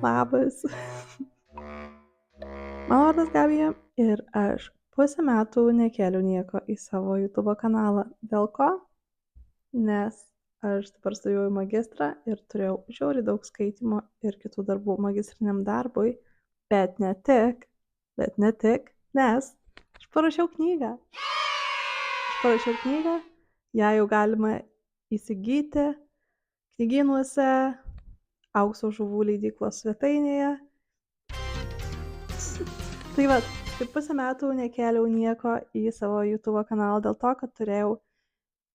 Labas. Mano vardas Gabija ir aš pusę metų nekėliau nieko į savo YouTube kanalą. Dėl ko? Nes aš dabar studijuoju magistrą ir turėjau žiauriai daug skaitymo ir kitų darbų magistriniam darbui, bet ne tik, nes aš parašiau knygą. Ją jau galima įsigyti knygynuose, Aukso žuvų leidyklos svetainėje. Tai va, tai pusę metų nekėliau nieko į savo YouTube kanalą dėl to, kad turėjau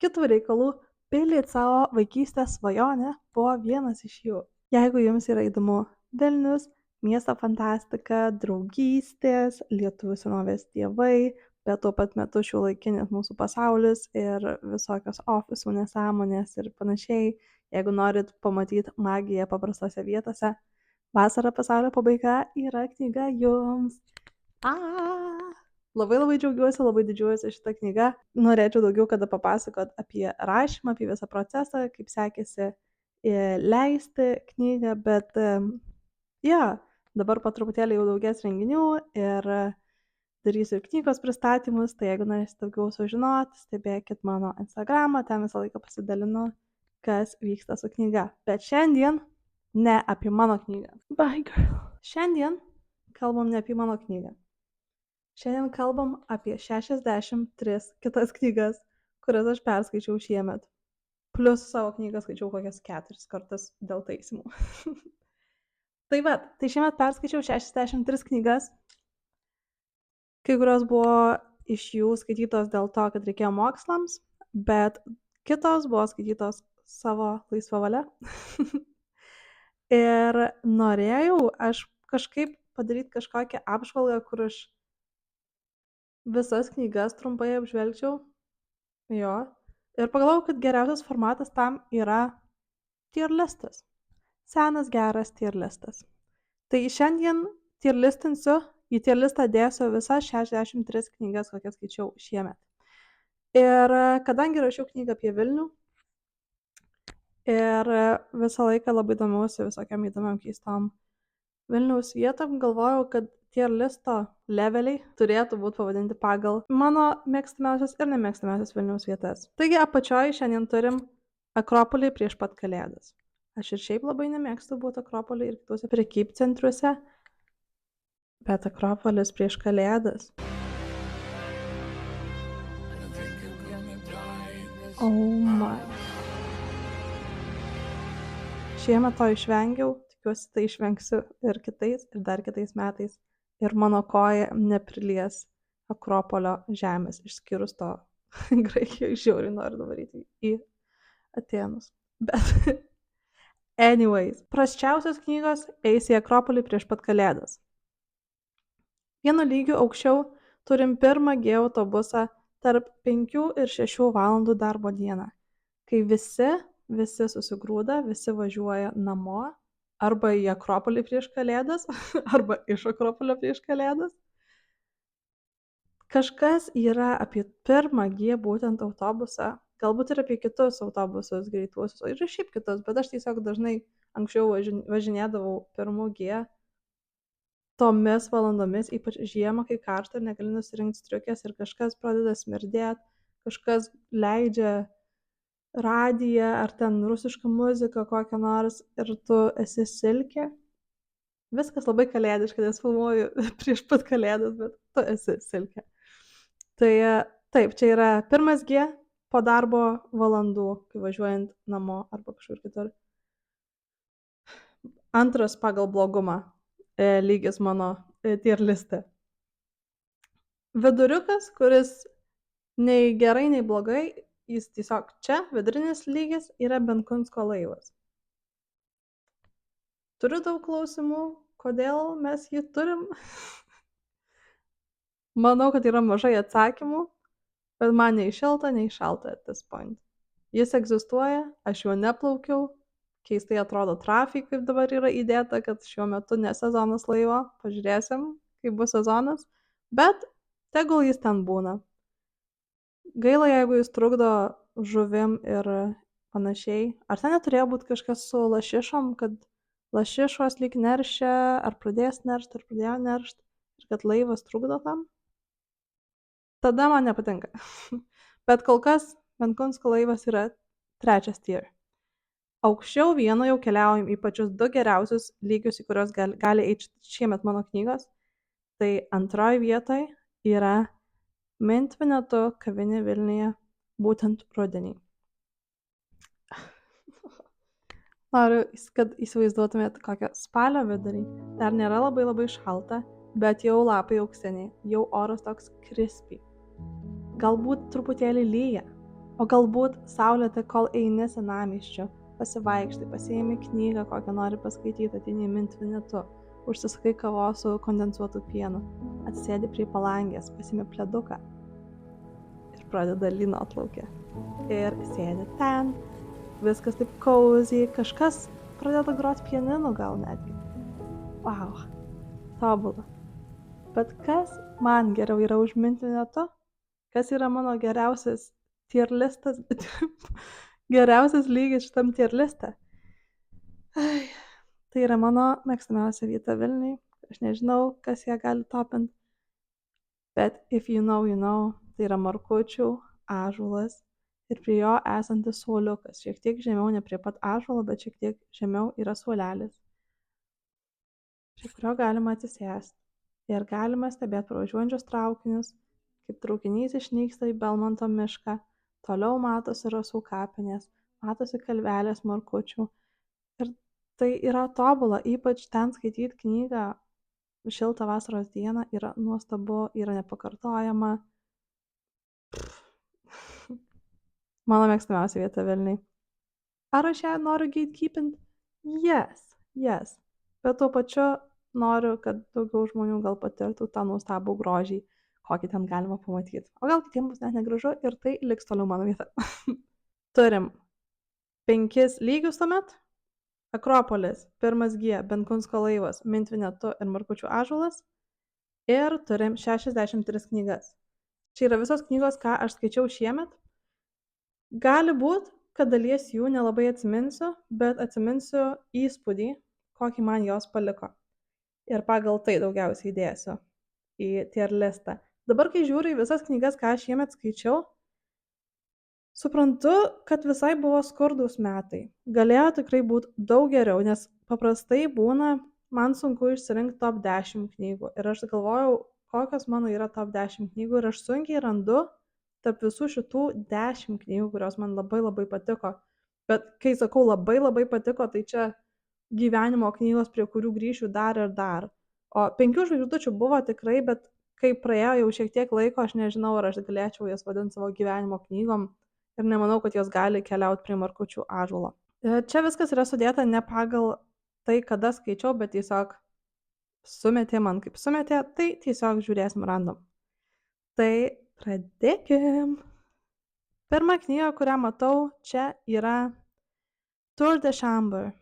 kitų reikalų. Pildyti savo vaikystės svajonę buvo vienas iš jų. Jeigu jums yra įdomu Vilnius, miesto fantastika, draugystės, lietuvių senovės dievai, bet tuo pat metu šiuolaikinis mūsų pasaulis ir visokios ofisų nesąmonės ir panašiai, jeigu norit pamatyti magiją paprastose vietose, Vasara pasaulio pabaiga yra knyga jums. Labai džiaugiuosi, labai didžiuojuosi šitą knygą. Norėčiau daugiau kada papasakot apie rašymą, apie visą procesą, kaip sekėsi leisti knygą, bet dabar po truputėlį jau daugės renginių ir darysiu ir knygos pristatymus, tai jeigu norėsite daugiau sužinoti, stebėkit mano Instagramą, ten visą laiką pasidalinu, kas vyksta su knyga. Bet šiandien ne apie mano knygą. Bye girl. Šiandien kalbam ne apie mano knygą. Šiandien kalbam apie 63 kitas knygas, kurias aš perskaičiau šiemet. Plius savo knygą skaičiau kokias 4 kartus dėl taisymų. Tai šiemet perskaičiau 63 knygas. Kai kurios buvo iš jų skaitytos dėl to, kad reikėjo mokslams, bet kitos buvo skaitytos savo laisvą valią. Ir norėjau aš kažkaip padaryti kažkokią apžvalgą, kur aš visas knygas trumpai apžvelgčiau. Ir pagalvojau, kad geriausias formatas tam yra tier listas. Senas geras tier listas. Tai šiandien tier listinsiu, į tier listą dėsiu visas 63 knygas, kokias skaičiau šiemet. Ir kadangi rašiau knygą apie Vilnių, ir visą laiką labai domiausi visokiam įdomiam keistom Vilniaus vietom, galvojau, kad tier listo leveliai turėtų būti pavadinti pagal mano mėgstamiausias ir nemėgstamiausias Vilniaus vietas. Taigi apačioj šiandien turim Akropolį prieš pat Kalėdas. Aš ir šiaip labai nemėgstu būti Akropolį ir kituose prekybcentriuose, bet Akropolis prieš Kalėdas. Oh my. Šiemet to išvengiau, tikiuosi tai išvengsiu ir kitais, ir dar kitais metais. Ir mano koja neprilies Akropolio žemės, išskyrus to Graikijoje žiauriai noriu nuvaryti į Atėnus. Bet anyways, prasčiausios knygos eis į Akropolį prieš pat Kalėdas. Vienu lygiu aukščiau turim 1G autobusą tarp 5 ir 6 valandų darbo dieną, kai visi susigrūda, visi važiuoja namo, arba į Akropolį prieš Kalėdas, arba iš Akropolio prieš Kalėdas. Kažkas yra apie 1G būtent autobusą, galbūt ir apie kitus autobusus greituosius, ir šiaip kitus, bet aš tiesiog dažnai anksčiau važinėdavau 1G tomis valandomis, ypač žiemą, kai karšta ir negali nusirinkti striukės ir kažkas pradeda smirdėti, kažkas leidžia radiją ar ten rusišką muziką kokią nors ir tu esi silkė. Viskas labai kalėdiškai, nes filmuoju prieš pat Kalėdas, bet tu esi silkė. Tai taip, čia yra 1G po darbo valandų, kai važiuojant namo arba kažkur kitur. Antras pagal blogumą lygis mano tier liste. Viduriukas, kuris nei gerai, nei blogai, jis tiesiog čia, vidurinis lygis, yra Benkunsko laivas. Turiu daug klausimų, kodėl mes jį turim. Manau, kad yra mažai atsakymų, bet man nei šilta, nei šalta at this point. Jis egzistuoja, aš juo neplaukiau, keistai atrodo trafik, kaip dabar yra įdėta, kad šiuo metu ne sezonas laivo, pažiūrėsim, kaip bus sezonas, bet tegul jis ten būna. Gaila, jeigu jis trukdo žuvim ir panašiai. Ar ten neturėjo būti kažkas su lašišom, kad lašišos lyg neršia, ar pradės neršti, ar pradėjo neršti, ir kad laivas trukdo tam. Tada man nepatinka. Bet kol kas Benkunsko laivas yra 3 tier. Aukščiau vieno jau keliaujam į pačius 2 geriausius lygius, į kuriuos gali eiti šiemet mano knygos. Tai antroji vietoje yra Mint Vinetu kavinė Vilniuje, būtent rudenį. Noriu, kad įsivaizduotumėt kokią spalio vidurį. Dar nėra labai šalta, bet jau lapai auksiniai, jau oras toks crispy. Galbūt truputėlį lyja, o galbūt saulėta, kol eini senamiesčiu, pasivaikštai, pasiimi knygą, kokią nori paskaityti, ateini Mint Vinetu, užsisakai kavos su kondensuotu pienu, atsisėdi prie palangės, pasiimi pleduką ir pradeda lynot lauke. Ir sėdi ten, viskas taip cozy, kažkas pradeda groti pianinu gal netgi. Wow, tobula. Bet kas man geriau yra už Mint Vinetu? Kas yra mano geriausias tier listas, geriausias lygis šitam tier liste? Tai yra mano mėgstamiausia vieta Vilniui. Aš nežinau, kas ją gali topinti. Bet if you know, you know, tai yra Markučių ąžuolas ir prie jo esantis suoliukas. Šiek tiek žemiau, ne prie pat ąžuolo, bet šiek tiek žemiau yra suolelis, prie kurio galima atsisėsti. Ir galima stebėti pravažiuojančius traukinius, kaip traukinys išnyksta į Belmonto mišką, toliau matosi Rasų kapinės, matosi kalvelės Markučių. Ir tai yra tobula, ypač ten skaityti knygą šiltą vasaros dieną yra nuostabu, yra nepakartojama. Mano mėgstamiausia vieta Vilniui. Ar aš ją noriu gatekeepint? Yes. Bet tuo pačiu noriu, kad daugiau žmonių gal patirtų tą nuostabų grožį, kokį ten galima pamatyti. O gal kitiems bus net negražu ir tai liks toliau mano vieta. Turim 5 lygius tuomet. Akropolis, 1 G, Benkunsko laivas, Mint Vinetu ir Markučių ąžuolas. Ir turim 63 knygas. Čia yra visos knygos, ką aš skaičiau šiemet. Gali būt, kad dalies jų nelabai atsiminsiu, bet atsiminsiu įspūdį, kokį man jos paliko. Ir pagal tai daugiausiai įdėsiu į tier listą. Dabar, kai žiūriu į visas knygas, ką aš šiemet skaičiau, suprantu, kad visai buvo skurdus metai. Galėjo tikrai būti daug geriau, nes paprastai būna, man sunku išsirinkti top 10 knygų. Ir aš galvojau, kokios mano yra top 10 knygų ir aš sunkiai randu tarp visų šitų 10 knygų, kurios man labai patiko. Bet kai sakau labai patiko, tai čia gyvenimo knygos, prie kurių grįšiu dar ir dar. O 5 žvaigždučių buvo tikrai, bet kai praėjo jau šiek tiek laiko, aš nežinau, ar aš galėčiau jas vadinti savo gyvenimo knygom ir nemanau, kad jos gali keliauti prie Markučių ąžuolo. Čia viskas yra sudėta ne pagal tai, kada skaičiau, bet tiesiog sumetė man kaip sumetė, tai tiesiog žiūrėsim random. Tai pradėkim. Pirma knyga, kurią matau, čia yra Tour de Chambre.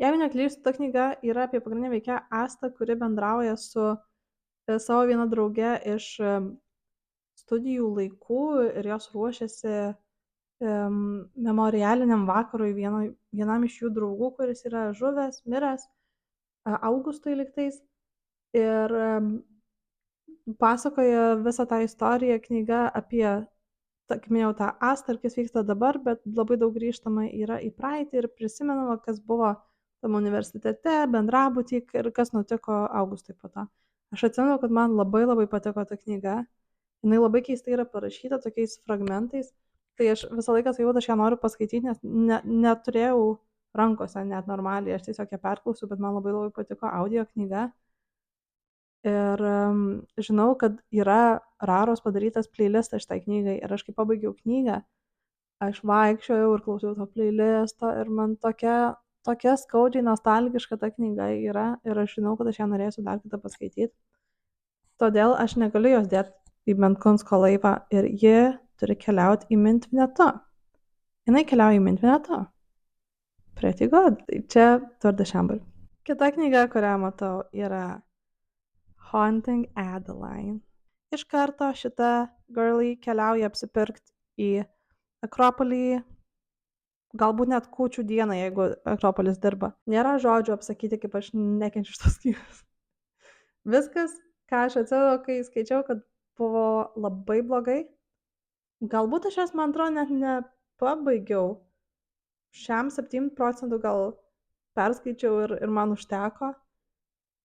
Jeigu neklystu, ta knyga yra apie pagrindinę veikėją Astą, kuri bendrauja su savo viena drauge iš studijų laikų ir jos ruošiasi memorialiniam vakarui vienam iš jų draugų, kuris yra žuvęs, miręs, Augustui lygtais. Ir pasakoja visą tą istoriją knyga apie, kaip minėjau, tą Astą ir kas vyksta dabar, bet labai daug grįžtama yra į praeitį ir prisimenama, kas buvo tam universitete, bendrabutį ir kas nutiko Augustui po to. Aš atsimenu, kad man labai patiko ta knyga. Jinai labai keistai yra parašyta tokiais fragmentais. Tai aš visą laiką sakiau, kad aš ją noriu paskaityti, nes neturėjau rankose net normaliai. Aš tiesiog ją perklausiu, bet man labai patiko audio knyga. Ir žinau, kad yra Raros padarytas playlistas šitai knygai. Ir aš kai pabaigiau knygą, aš vaikščiojau ir klausiau to playlisto ir man tokia skaudžiai nostalgiška ta knyga yra ir aš žinau, kad aš ją norėsiu dar kitą paskaityti. Todėl aš negaliu jos dėti į Benkunsko laivą ir ji turi keliauti į Mint Vinetu. Jinai keliauja į Mint Vinetu. Pretty good. Tai čia Tour de Chambre. Kita knyga, kurią matau, yra Haunting Adeline. Iš karto šita girly keliauja apsipirkti į Akropolį, galbūt net kūčių dieną, jeigu Akropolis dirba. Nėra žodžių apsakyti, kaip aš nekenčiu šitos knygos. Viskas, ką aš atsimenu, kai skaičiau, kad buvo labai blogai. Galbūt aš jas, man atrodo, net nepabaigiau. Šiam 7% gal perskaičiau ir man užteko.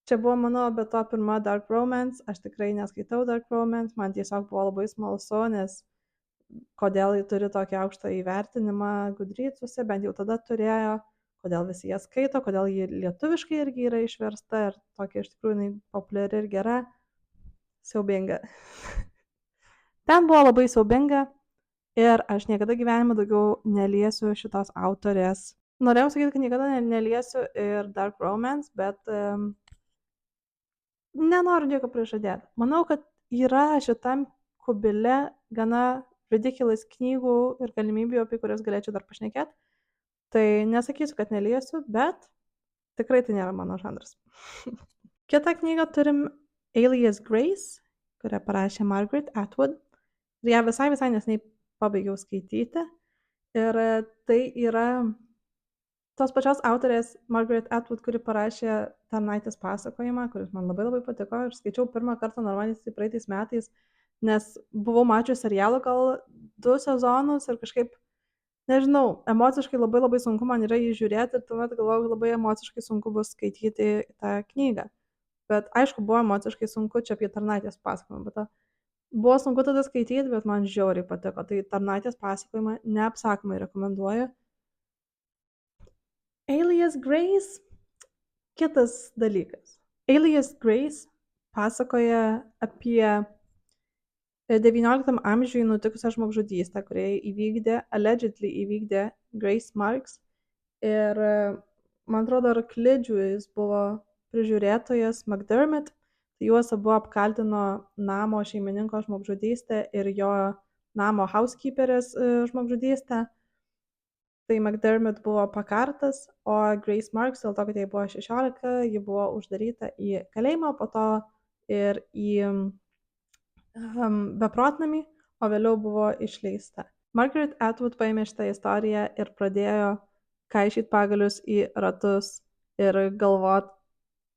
Čia buvo mano be to pirma Dark Romance, aš tikrai neskaitau Dark Romance, man tiesiog buvo labai smalsu, nes kodėl ji turi tokį aukštą įvertinimą Goodreadsuose, bent jau tada turėjo, kodėl visi ją skaito, kodėl ji lietuviškai irgi yra išversta ir tokia iš tikrųjų jinai populiari ir gera. Siaubinga. Ten buvo labai siaubinga ir aš niekada gyvenime daugiau neliesiu šitos autorės. Norėjau sakyti, kad niekada neliesiu ir Dark Romance, bet nenoriu nieko prižadėti. Manau, kad yra šitam kubile gana ridiculous knygų ir galimybių, apie kurias galėčiau dar pašnekėti. Tai nesakysiu, kad neliesiu, bet tikrai tai nėra mano žanras. Kitą knygą turim Alias Grace, kurią parašė Margaret Atwood. Ir ją visai neseniai pabaigiau skaityti. Ir tai yra tos pačios autorės Margaret Atwood, kuri parašė Tarnaitės pasakojimą, kuris man labai patiko ir skaičiau pirmą kartą normaliai praeitais metais, nes buvau mačius serialą gal 2 sezonus ir kažkaip, nežinau, emociškai labai sunku man yra jį žiūrėti ir tuomet galvojau, labai emociškai sunku bus skaityti tą knygą. Bet aišku, buvo emociškai sunku, čia apie Tarnaitės pasakojimą, bet buvo sunku tada skaityti, bet man žiauriai patiko. Tai Tarnaitės pasakojimą neapsakomai rekomenduoju. Alias Grace, kitas dalykas. Alias Grace pasakoja apie 19 amžiui nutikusią žmogžudystę, kurią allegedly įvykdė Grace Marks. Ir man atrodo, arklidžių jis buvo prižiūrėtojas McDermott. Tai juos abu apkaltino namo šeimininko žmogžudystę ir jo namo housekeeperės žmogžudystę. Tai McDermott buvo pakartas, o Grace Marks, dėl to, kad jai buvo 16, ji buvo uždaryta į kalėjimą, po to ir į beprotnamį, o vėliau buvo išleista. Margaret Atwood paėmė šitą istoriją ir pradėjo kaišyti pagalius į ratus ir galvot,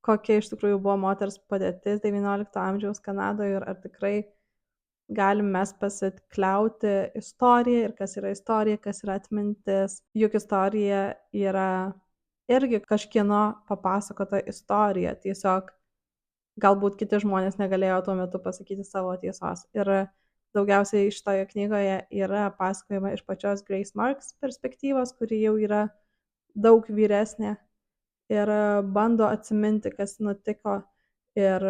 kokia iš tikrųjų buvo moters padėtis 19 amžiaus Kanadoje ir ar tikrai galim mes pasikliauti istoriją ir kas yra istorija, kas yra atmintis. Juk istorija yra irgi kažkieno papasakota istorija. Tiesiog galbūt kiti žmonės negalėjo tuo metu pasakyti savo tiesos. Ir daugiausiai šitoje knygoje yra pasakojama iš pačios Grace Marks perspektyvos, kuri jau yra daug vyresnė ir bando atsiminti, kas nutiko. Ir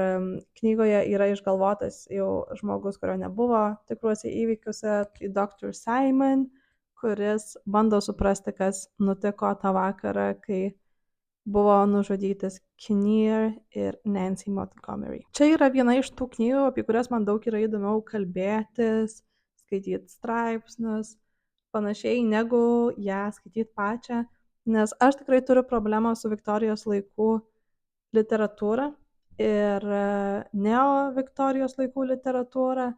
knygoje yra išgalvotas jau žmogus, kurio nebuvo tikruose įvykiuose, tai Dr. Simon, kuris bando suprasti, kas nutiko tą vakarą, kai buvo nužudytas Kinnear ir Nancy Montgomery. Čia yra viena iš tų knygų, apie kurias man daug yra įdomiau kalbėtis, skaityti straipsnius, panašiai negu ją skaityti pačią, nes aš tikrai turiu problemą su Viktorijos laikų literatūra ir neo-Viktorijos laikų literatūra.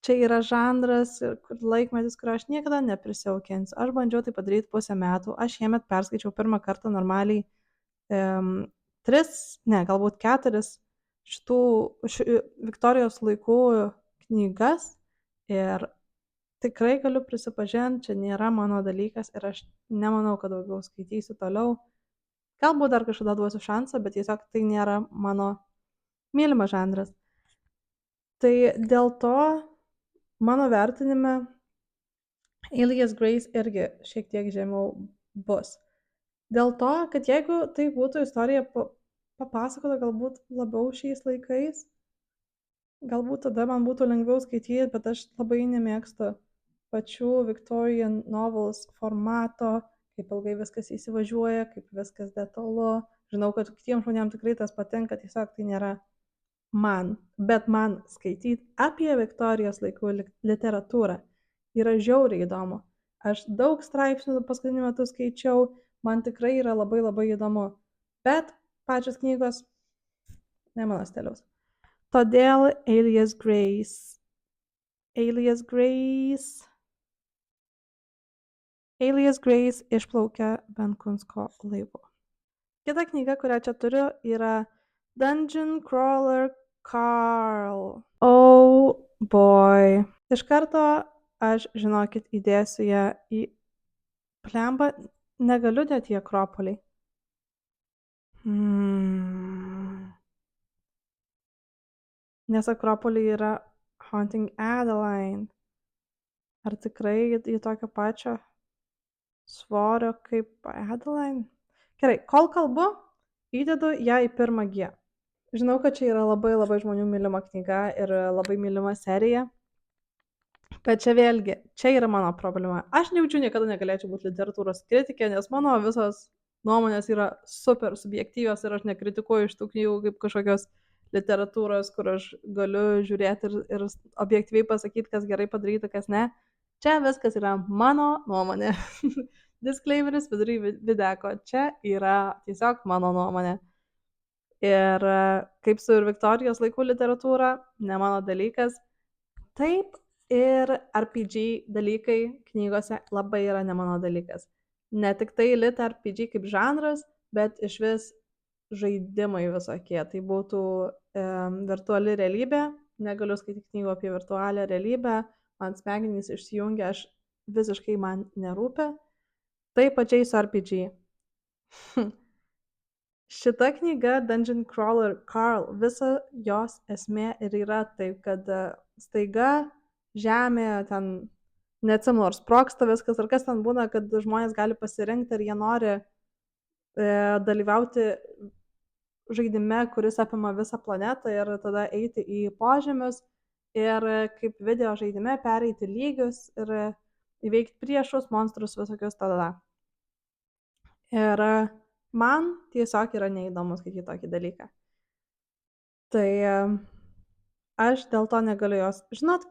Čia yra žanras ir laikmetis, kurio aš niekada neprisijaukinsiu. Aš bandžiau tai padaryti 5 metų. Aš šiemet perskaičiau pirmą kartą normaliai 4 šitų Viktorijos laikų knygas ir tikrai galiu prisipažinti, čia nėra mano dalykas ir aš nemanau, kad daugiau skaitysiu toliau. Galbūt dar kažkada duosiu šansą, bet tiesiog tai nėra mano mylimas žanras. Tai dėl to mano vertinime Alias Grace irgi šiek tiek žemiau bus. Dėl to, kad jeigu tai būtų istorija papasakota galbūt labiau šiais laikais, galbūt tada man būtų lengviau skaityti, bet aš labai nemėgstu pačių Victorian novels formato, kaip ilgai viskas įsivažiuoja, kaip viskas detalu. Žinau, kad kitiems žmonėms tikrai tas patinka, tiesiog tai nėra man. Bet man skaityti apie Viktorijos laikų literatūrą yra žiauriai įdomu. Aš daug straipsnių paskutiniu metu skaičiau, man tikrai yra labai įdomu. Bet pačios knygos ne mano stiliaus. Todėl Alias Grace Alias Grace išplaukia Benkunsko laivu. Kita knyga, kurią čia turiu, yra Dungeon Crawler Carl. Oh boy. Iš karto aš, žinokit, įdėsiu ją į plemba, negaliu dėti į Akropolį. Nes Akropolį yra Haunting Adeline. Ar tikrai į tokio pačio svorio kaip Adeline? Gerai, kol kalbu, įdedu ją į pirmą G. Žinau, kad čia yra labai žmonių mylima knyga ir labai mylima serija. Bet čia vėlgi, čia yra mano problema. Aš nejaučiu, niekada negalėčiau būti literatūros kritikė, nes mano visos nuomonės yra super subjektyvios ir aš nekritikuoju iš tų knygų kaip kažkokios literatūros, kur aš galiu žiūrėti ir objektyviai pasakyti, kas gerai padaryta, kas ne. Čia viskas yra mano nuomonė. Disclaimeris vidury videko. Čia yra tiesiog mano nuomonė. Ir kaip su ir Viktorijos laikų literatūra, ne mano dalykas. Taip, ir RPG dalykai knygose labai yra ne mano dalykas. Ne tik tai lit RPG kaip žanras, bet iš vis žaidimai visokie. Tai būtų virtuali realybė, negaliu skaityti knygų apie virtualią realybę, man smegenys išsijungia, aš visiškai man nerūpi. Tai pačiai su RPG. Šita knyga Dungeon Crawler Carl, visa jos esmė ir yra taip, kad staiga žemė ten, neatsimenu, ar sprogsta viskas, ar kas ten būna, kad žmonės gali pasirinkti, ar jie nori dalyvauti žaidime, kuris apima visą planetą ir tada eiti į požemius ir kaip video žaidime pereiti lygius ir įveikti priešus, monstrus, visokius tada. Ir man tiesiog yra neįdomu skaityti tokį dalyką. Tai aš dėl to negaliu jos, žinot,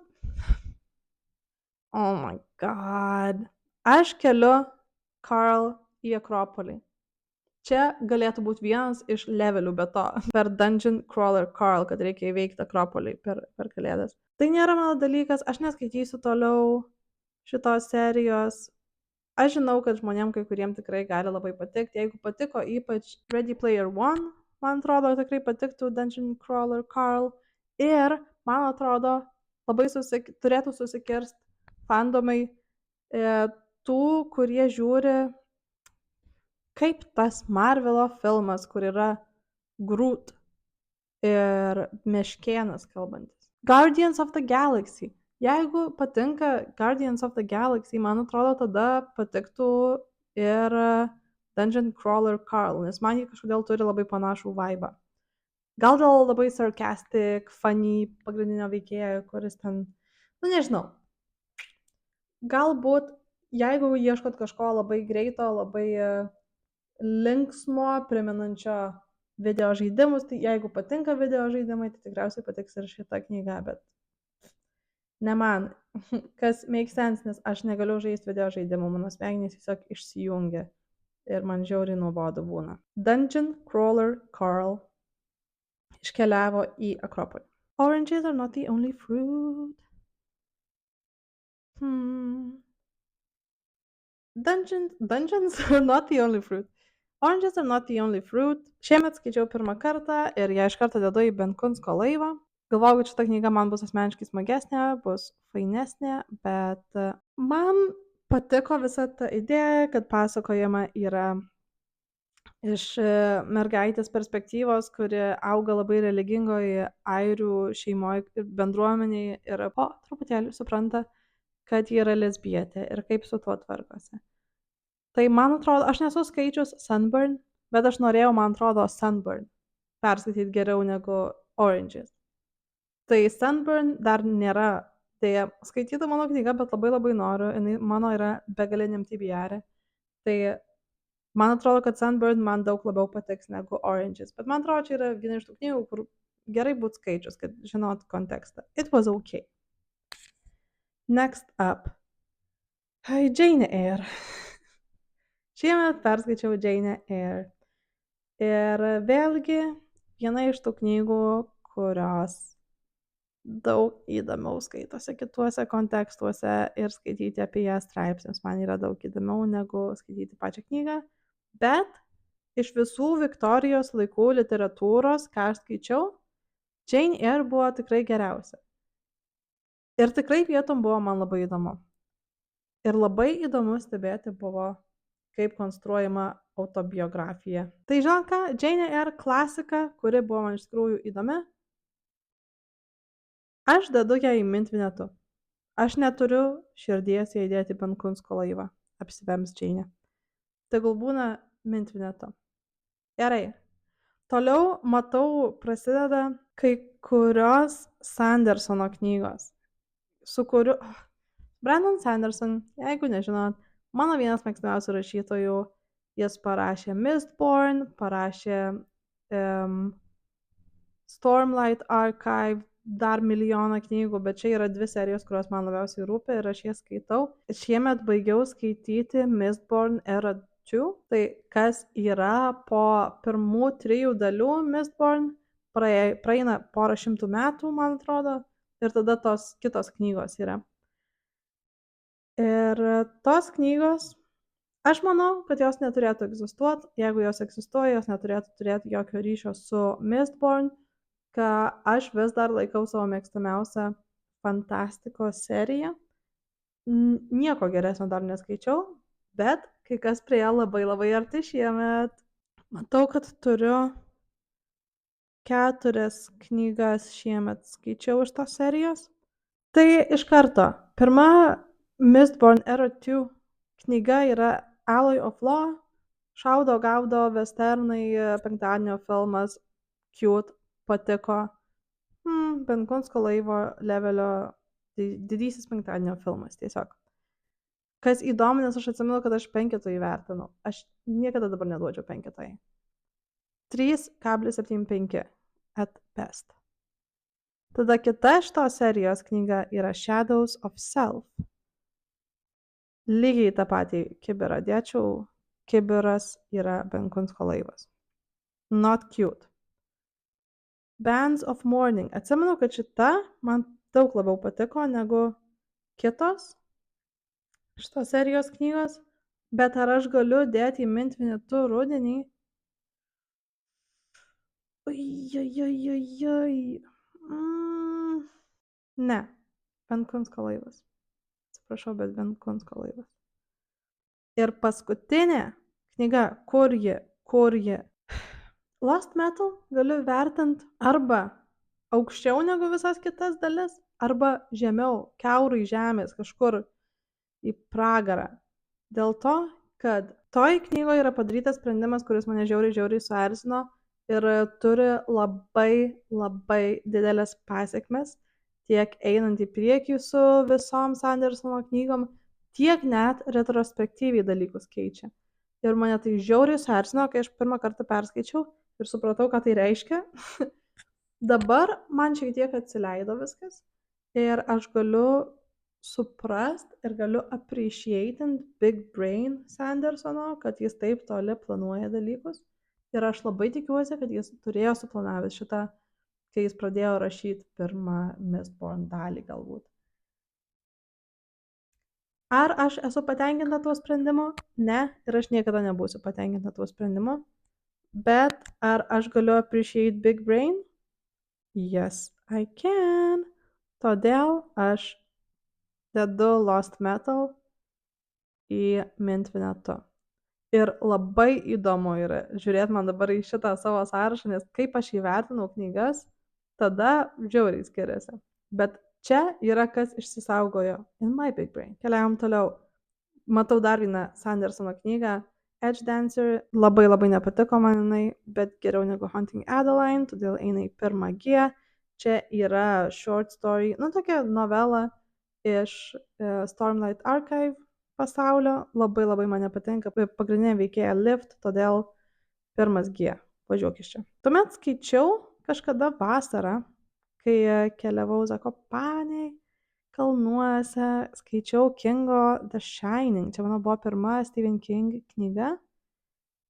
oh my god, aš keliu Carl į Akropolį. Čia galėtų būti vienas iš levelių be to, per Dungeon Crawler Carl, kad reikia įveikti Akropolį per kalėdas. Tai nėra mano dalykas, aš neskaitysiu toliau šitos serijos. Aš žinau, kad žmonėm kai kuriem tikrai gali labai patikti. Jeigu patiko ypač Ready Player One, man atrodo, tikrai patiktų Dungeon Crawler Carl. Ir, man atrodo, labai turėtų susikirsti fandomai tų, kurie žiūri kaip tas Marvelo filmas, kur yra Groot ir Meškėnas kalbantis. Guardians of the Galaxy. Jeigu patinka Guardians of the Galaxy, man atrodo, tada patiktų ir Dungeon Crawler Carl, nes man jį kažkodėl turi labai panašų vaibą. Gal dėl labai sarcastic, funny pagrindinio veikėjo, kuris ten, nežinau. Galbūt, jeigu ieškot kažko labai greito, labai linksmo, priminančio video žaidimus, tai jeigu patinka video žaidimai, tai tikriausiai patiks ir šita knyga, bet ne man, kas make sense, nes aš negaliu žaisti video žaidimų, mano smegenys tiesiog išsijungia ir man žiauriai nuobodu būna. Dungeon Crawler Carl iškeliavo į Akropolį. Oranges are not the only fruit. Dungeons are not the only fruit. Oranges are not the only fruit. Šiemet skaičiau pirmą kartą ir ją iš karto dedu į Benkunsko laivą. Galvojau, kad šita knyga man bus asmeniškai smagesnė, bus fainesnė, bet man patiko visa ta idėja, kad pasakojama yra iš mergaitės perspektyvos, kuri auga labai religingoje airių šeimoje ir bendruomenėje ir po truputėlį supranta, kad ji yra lesbietė ir kaip su tuo tvarkosi. Tai man atrodo, aš nesu skaičius Sunburn, bet aš norėjau, man atrodo, Sunburn perskaityti geriau negu Oranges. Tai Sunburn dar nėra, tai skaityta mano knyga, bet labai noriu, jinai mano yra begaliniam TBR. Tai man atrodo, kad Sunburn man daug labiau patiks negu Oranges, bet man atrodo, čia yra viena iš tų knygų, kur gerai būtų skaičius, kad žinot kontekstą. It was okay. Next up. Jane Eyre. Šiemet perskaičiau Jane Eyre. Ir vėlgi viena iš tų knygų, kurios daug įdomiau skaitosi kituose kontekstuose ir skaityti apie ją straipsnius man yra daug įdomiau negu skaityti pačią knygą. Bet iš visų Viktorijos laikų literatūros, ką aš skaičiau, Jane Eyre buvo tikrai geriausia. Ir tikrai vietom buvo man labai įdomu. Ir labai įdomu stebėti buvo, kaip konstruojama autobiografija. Tai žinot ką, Jane Eyre klasika, kuri buvo man iš tikrųjų įdomi, aš dedu ją į Mintvinetu. Aš neturiu širdies ją įdėti Benkunsko laivą. Apsivems Jane. Tegul būna Mintvinetu. Gerai. Toliau matau prasideda kai kurios Sandersono knygos, su kuriu... Brandon Sanderson, jeigu nežinot, mano vienas mėgstamiausių rašytojų, jis parašė Mistborn, parašė Stormlight Archive, dar milijoną knygų, bet čia yra 2 serijos, kurios man labiausiai rūpi ir aš jas skaitau. Šiemet baigiau skaityti Mistborn Era 2, tai kas yra po pirmų 3 dalių Mistborn, praeina porą šimtų metų, man atrodo, ir tada tos kitos knygos yra. Ir tos knygos, aš manau, kad jos neturėtų egzistuoti. Jeigu jos egzistuoja, jos neturėtų turėti jokio ryšio su Mistborn, ką aš vis dar laikau savo mėgstamiausią fantastikos seriją. Nieko geresnio dar neskaičiau, bet kai kas prie ją labai labai arti šiemet. Matau, kad turiu 4 knygas šiemet skaičiau iš tos serijos. Tai iš karto, pirma Mistborn Era 2 knyga yra Alloy of Law, šaudo gaudo westernai, penktadienio filmas, cute, patiko. Benkunsko laivo levelio didysis penktadienio filmas tiesiog. Kas įdomu, nes aš atsimenu, kad aš 5 įvertinau. Aš niekada dabar neduodžiau 5. 3,75 at best. Tada kita šitos serijos knyga yra Shadows of Self. Lygiai tą patį kibirą dėčiau, kibiras yra Benkunsko laivas. Not cute. Bands of Mourning. Atsimenu, kad šita man daug labiau patiko negu kitos šitos serijos knygos, bet ar aš galiu dėti į Mintvinetu rudenį? Ne. Benkunsko laivas. Atsiprašau, bet Benkunsko laivas. Ir paskutinė knyga, kur ji? Lost Metal galiu vertinti arba aukščiau negu visas kitas dalis, arba žemiau, kiaurai žemės, kažkur į pragarą. Dėl to, kad toj knygoje yra padarytas sprendimas, kuris mane žiauriai suerzino ir turi labai didelės pasiekmes, tiek einant į priekį su visom Sandersono knygom, tiek net retrospektyviai dalykus keičia. Ir mane tai žiauriai suerzino, kai aš pirmą kartą perskaičiau ir supratau, ką tai reiškia. Dabar man šiek tiek atsileido viskas ir aš galiu suprast ir galiu appreciatint Big Brain Sandersono, kad jis taip toli planuoja dalykus. Ir aš labai tikiuosi, kad jis turėjo suplanavęs šitą, kai jis pradėjo rašyti pirmą Mistborn dalį galbūt. Ar aš esu patenkinta tuo sprendimu? Ne, ir aš niekada nebūsiu patenkinta tuo sprendimu. Bet ar aš galiu appreciate Big Brain? Yes, I can. Todėl aš dedu Lost Metal į Mintvinetu. Ir labai įdomu yra žiūrėti man dabar į šitą savo sąrašą, nes kaip aš įvertinau knygas, tada žiauriai skiriasi. Bet čia yra kas išsisaugojo in my Big Brain. Keliaujam toliau. Matau dar vieną Sandersono knygą, Edge Dancer. Labai nepatiko man jinai, bet geriau negu Hunting Adeline, todėl eina į 1 G. Čia yra short story, tokia novela iš Stormlight Archive pasaulio. Labai man nepatinka pagrindinė veikėja Lift, todėl 1 G. Važiuok iš čia. Tuomet skaičiau kažkada vasarą, kai keliavau Zakopaniai, kalnuose, skaičiau Kingo The Shining. Čia mano buvo pirma Stephen King knyga.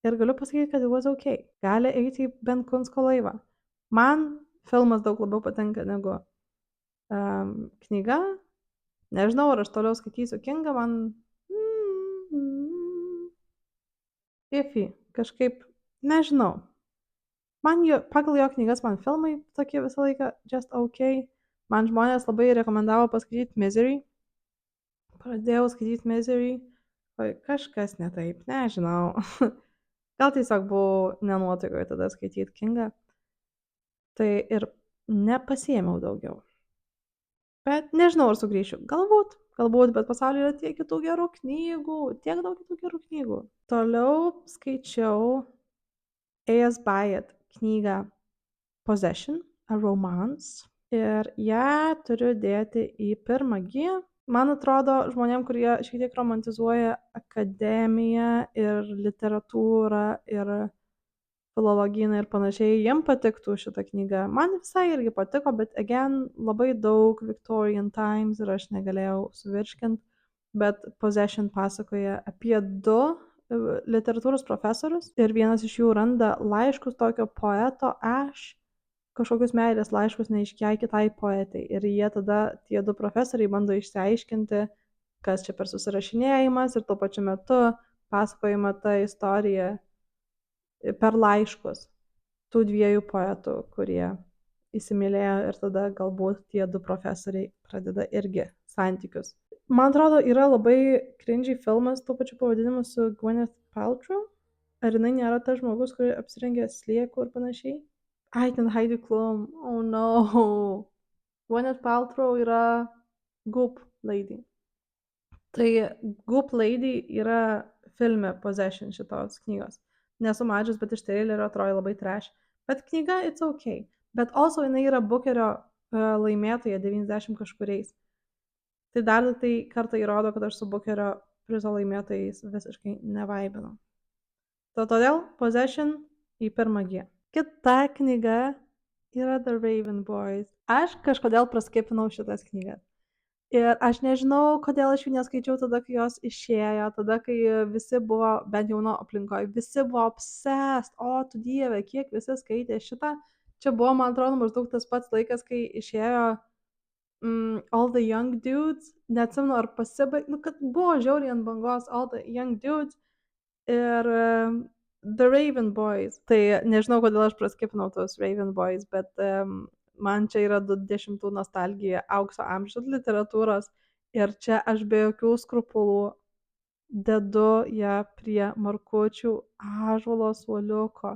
Ir galiu pasakyti, kad it was okay. Gali eiti į Benkunsko laivą. Man filmas daug labiau patinka negu Knyga, nežinau, ar aš toliau skaitysiu Kingą, man iffy, kažkaip, nežinau. Pagal jo knygas man filmai tokie visą laiką just ok. Man žmonės labai rekomendavo paskaityti Misery. Pradėjau skaityti Misery. Oi, kažkas ne taip, nežinau. Gal tiesiog buvau nenuotaikoje tada skaityti Kingą. Tai ir nepasiėmiau daugiau. Bet nežinau, ar sugrįšiu. Galbūt, bet pasaulyje yra tiek kitų gerų knygų, tiek daug kitų gerų knygų. Toliau skaičiau A.S. Byatt knygą Possession, a Romance. Ir ją turiu dėti į pirmą giją. Man atrodo, žmonėm, kurie šiek tiek romantizuoja akademiją ir literatūrą ir filologyną ir panašiai, jiem patiktų šitą knygą. Man visai irgi patiko, bet again, labai daug Victorian Times ir aš negalėjau suvirškinti, bet Possession pasakoja apie du literatūros profesorius ir vienas iš jų randa laiškus tokio poeto kažkokius meilės laiškus neaiškiai kitai poetai. Ir jie tada, tie du profesoriai, bando išsiaiškinti, kas čia per susirašinėjimas ir tuo pačiu metu pasakojama ta istorija per laiškus tų dviejų poetų, kurie įsimylėjo ir tada galbūt tie du profesoriai pradeda irgi santykius. Man atrodo, yra labai cringy filmas tuo pačiu pavadinimu su Gwyneth Paltrow. Ar jinai nėra tas žmogus, kuris apsirengė slieku ir panašiai? Ai, ten Heidi Klum. Oh no. Gwyneth Paltrow yra Goop Lady. Tai Goop Lady yra filme Possession šitos knygos. Nesu mačius, bet iš trailerio atrodo labai trash. Bet knyga it's okay. Bet also jinai yra Bookerio laimėtoja 90 kažkuriais. Tai dar tai kartą įrodo, kad aš su Bookerio prizo laimėtojais visiškai nevaibinu. Todėl Possession į pirmą giją. Kita knyga yra The Raven Boys. Aš kažkodėl praskipinau šitas knygas. Ir aš nežinau, kodėl aš jų neskaičiau tada, kai jos išėjo, tada, kai visi buvo, bent jau nuo aplinkoje, visi buvo obsessed. O, tu dieve, kiek visi skaitė šitą. Čia buvo, man atrodo, maždaug tas pats laikas, kai išėjo All the Young Dudes. Neatsimenu, ar pasibaigė, kad buvo žiauriai ant bangos All the Young Dudes. Ir The Raven Boys. Tai nežinau, kodėl aš praskipinau tos Raven Boys, bet man čia yra 20 nostalgija aukso amžiaus literatūros ir čia aš be jokių skrupulų dedu ją prie markučių ąžuolo suoliuko.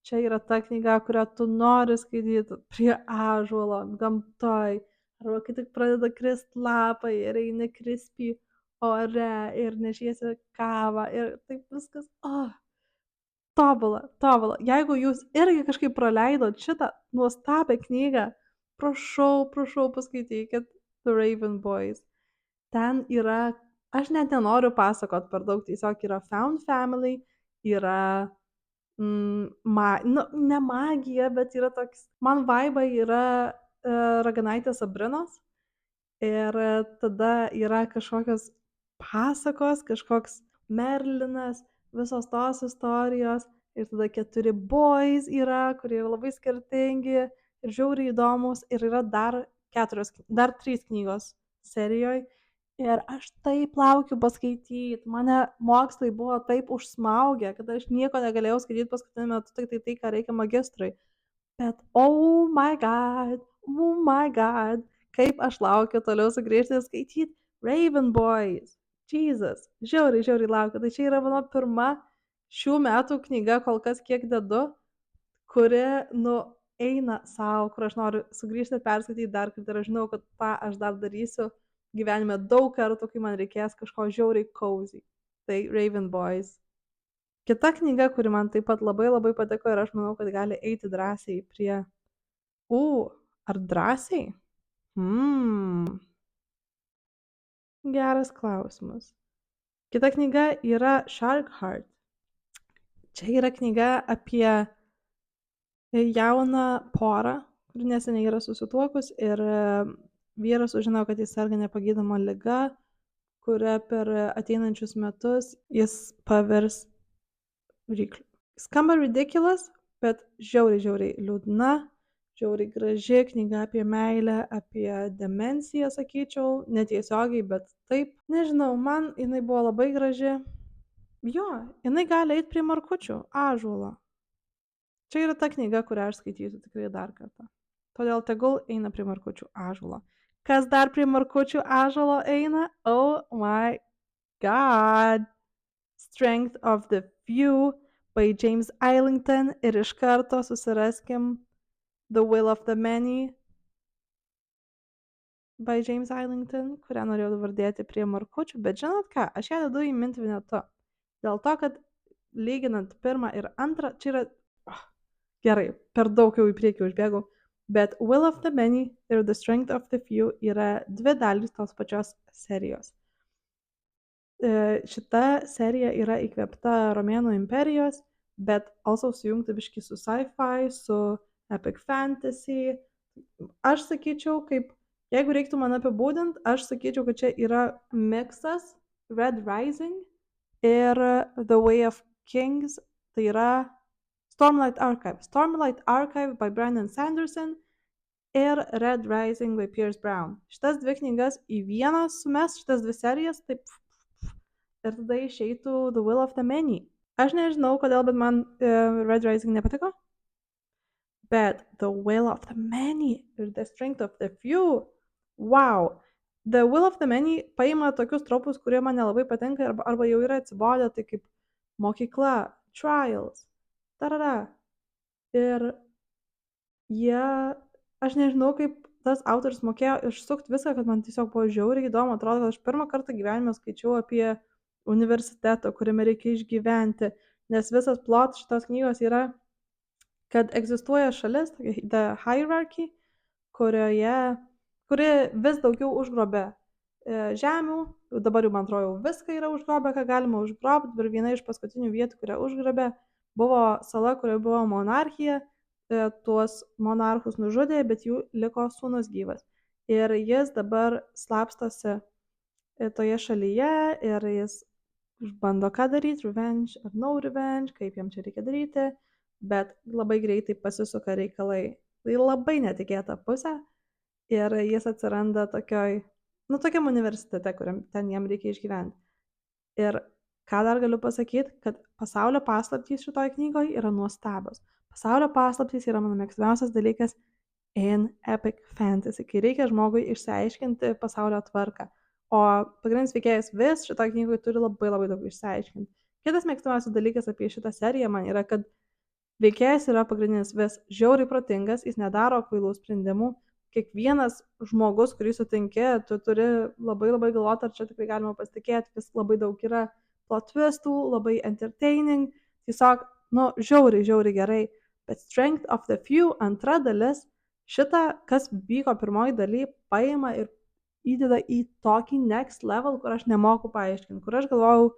Čia yra ta knyga, kurią tu nori skaityti prie ąžuolo, gamtoj. Arba kai tik pradeda krist lapai ir eini krispy ore ir nešiesi kavą ir taip viskas. Tobula. Jeigu jūs irgi kažkaip praleidot šitą nuostabią knygą, prašau paskaitykit The Raven Boys. Ten yra, aš net nenoriu pasakot per daug, tiesiog yra found family, yra, ne magija, bet yra toks, man vaibai yra raganaitės Sabrinos ir tada yra kažkokios pasakos, kažkoks Merlinas, visos tos istorijos ir tada 4 boys yra, kurie yra labai skirtingi ir žiauriai įdomus ir yra dar 3 knygos serijoje ir aš taip laukiu paskaityti, mane mokslai buvo taip užsmaugę, kad aš nieko negalėjau skaityti paskutiniu metu, tik tai, ką reikia magistrui. Bet oh my god, kaip aš laukiu toliau sugrįžti ir skaityti Raven Boys. Jesus, žiauriai laukiu. Tai čia yra mano pirma šių metų knyga, kol kas kiek dedu, kuri, eina savo, kur aš noriu sugrįžti ir perskaityti dar kartą. Ir aš žinau, kad tą aš dar darysiu gyvenime daug kartų, kai man reikės kažko žiauriai cozy. Tai Raven Boys. Kita knyga, kuri man taip pat labai patiko ir aš manau, kad gali eiti drąsiai prie... ar drąsiai? Geras klausimas. Kita knyga yra Shark Heart. Čia yra knyga apie jauną porą, kuri neseniai yra susituokus ir vyras sužino, kad jis serga nepagydoma liga, kuria per ateinančius metus jis pavirs rykliu. Skamba ridiculous, bet žiauriai liūdna, Žiauriai graži knyga apie meilę, apie demenciją, sakyčiau, netiesiogiai, bet taip. Nežinau, man jinai buvo labai graži. Jo, jinai gali eiti prie Markučių ąžuolo. Čia yra ta knyga, kurią aš skaitysiu tikrai dar kartą. Todėl tegul eina prie Markučių ąžuolo. Kas dar prie Markučių ąžuolo eina? Oh my god. Strength of the Few by James Islington ir iš karto susiraskim The Will of the Many by James Islington, kurią norėjau dabar dėti prie Markučių, bet žinot ką, aš ją dedu į mintvinetu. Dėl to, kad lyginant pirmą ir antrą, čia yra... Gerai, per daug jau į priekį užbėgau, bet Will of the Many ir The Strength of the Few yra dvi dalys tos pačios serijos. Šita serija yra įkvėpta Romėnų imperijos, bet also sujungti biškį su sci-fi, su epic fantasy. Aš sakyčiau, kaip, jeigu reiktų man apibūdinti, aš sakyčiau, kad čia yra mixas Red Rising ir The Way of Kings, tai yra Stormlight Archive. Stormlight Archive by Brandon Sanderson ir Red Rising by Pierce Brown. Šitas dvi knygas į vieną sumes, šitas dvi serijas, taip ir tada išeitų The Will of the Many. Aš nežinau, kodėl, bet man Red Rising nepatiko. Bet The Will of the Many ir The Strength of the Few, wow. The Will of the Many paima tokius tropus, kurie man nelabai patinka arba jau yra atsibodę, tai kaip mokykla, trials, tarara. Ir jie, aš nežinau, kaip tas autorius mokėjo išsukti viską, kad man tiesiog buvo žiauriai įdomu. Atrodo, kad aš pirmą kartą gyvenime skaičiau apie universitetą, kuriame reikia išgyventi, nes visas plot šitos knygos yra, kad egzistuoja šalis, The Hierarchy, kuri vis daugiau užgrobė žemių, dabar jau man atrodo viską yra užgrobę, ką galima užgrobti, ir viena iš paskutinių vietų, kurią užgrobė, buvo sala, kurioje buvo monarchija, tuos monarchus nužudė, bet jų liko sūnus gyvas. Ir jis dabar slapstosi toje šalyje ir jis bando ką daryti, revenge ar no revenge, kaip jam čia reikia daryti, bet labai greitai pasisuka reikalai. Tai labai netikėta pusė ir jis atsiranda tokiam universitete, kuriam ten jam reikia išgyventi. Ir ką dar galiu pasakyti, kad pasaulio paslaptys šitoj knygoje yra nuostabios. Pasaulio paslaptys yra mano mėgstamiausias dalykas in epic fantasy, kai reikia žmogui išsiaiškinti pasaulio tvarką. O pagrindinis veikėjas vis šitoj knygoje turi labai daug išsiaiškinti. Kitas mėgstamiausias dalykas apie šitą seriją man yra, kad veikėjas yra pagrindinis vis žiauriai protingas, jis nedaro kvailų sprendimų. Kiekvienas žmogus, kurį sutinki, tu turi labai galvoti, ar čia tikrai galima pasitikėti, vis labai daug yra plot twistų, labai entertaining, tiesiog, žiauriai gerai. Bet Strength of the Few antra dalis, šitą, kas vyko pirmoji daly, paima ir įdeda į tokį next level, kur aš nemoku paaiškinti, kur aš galvojau,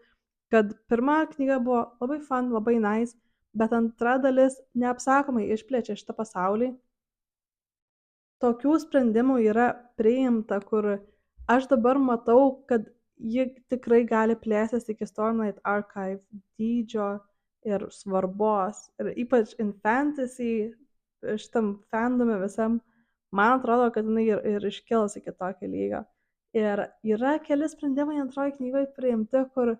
kad pirma knyga buvo labai fun, labai nice, bet antra dalis neapsakomai išplečia šitą pasaulį. Tokių sprendimų yra priimta, kur aš dabar matau, kad ji tikrai gali plėstis iki Stormlight Archive dydžio ir svarbos. Ir ypač in fantasy, šitam fandome visam, man atrodo, kad jinai ir iškils iki tokio lygio. Ir yra keli sprendimai antroji knygoje priimti, kur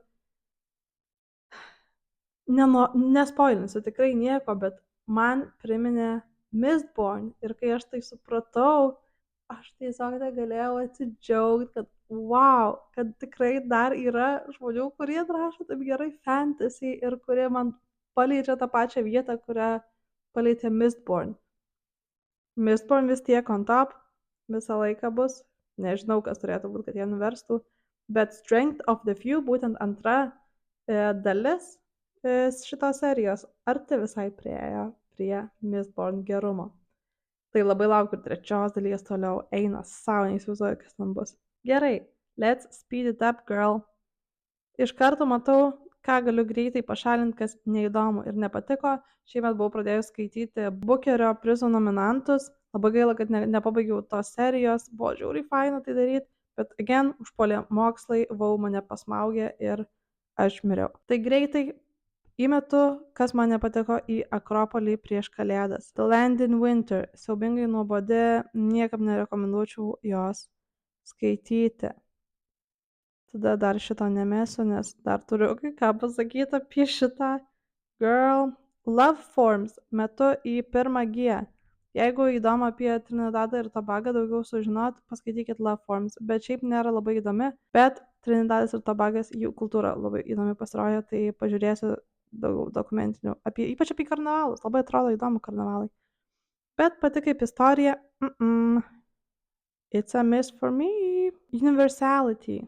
nespoilinsiu tikrai nieko, bet man priminė Mistborn. Ir kai aš tai supratau, aš tiesiog negalėjau atsidžiaugti, kad wow, kad tikrai dar yra žmonių, kurie rašo taip gerai fantasy ir kurie man paliečia tą pačią vietą, kurią palietė Mistborn. Mistborn vis tiek on top visą laiką bus. Nežinau, kas turėtų būti, kad jie nuverstų. Bet Strength of the Few, būtent antra dalis šitos serijos, arti visai priejo prie Mistborn gerumo. Tai labai laukiu trečios dalies toliau. Eina savo, neįsivaizduoju, kas ten bus. Gerai, let's speed it up, girl. Iš karto matau, ką galiu greitai pašalinti, kas neįdomu ir nepatiko. Šiemet buvau pradėjus skaityti Bookerio prizo nominantus. Labai gaila, kad nepabaigiau tos serijos. Buvo žiauriai faina tai daryti, bet again, užpuolė mokslai, mane pasmaugė ir aš miriau. Tai greitai Įmetu, kas man nepatiko į Akropolį prieš Kalėdas. The Land in Winter. Siaubingai nuobodi, niekam nerekomenduočiau jos skaityti. Tada dar šito nemesiu, nes dar turiu kai ką pasakyti apie šitą. Girl. Love Forms. Metu į 1G. Jeigu įdomu apie Trinidadą ir Tobagą daugiau sužinot, paskaitykit Love Forms. Bet šiaip nėra labai įdomi. Bet Trinidadas ir Tobagas, jų kultūra labai įdomi pasirodė, tai pažiūrėsiu daugiau dokumentinių, ypač apie karnavalus. Labai atrodo įdomu karnavalai. Bet pati kaip istorija, it's a miss for me. Universality.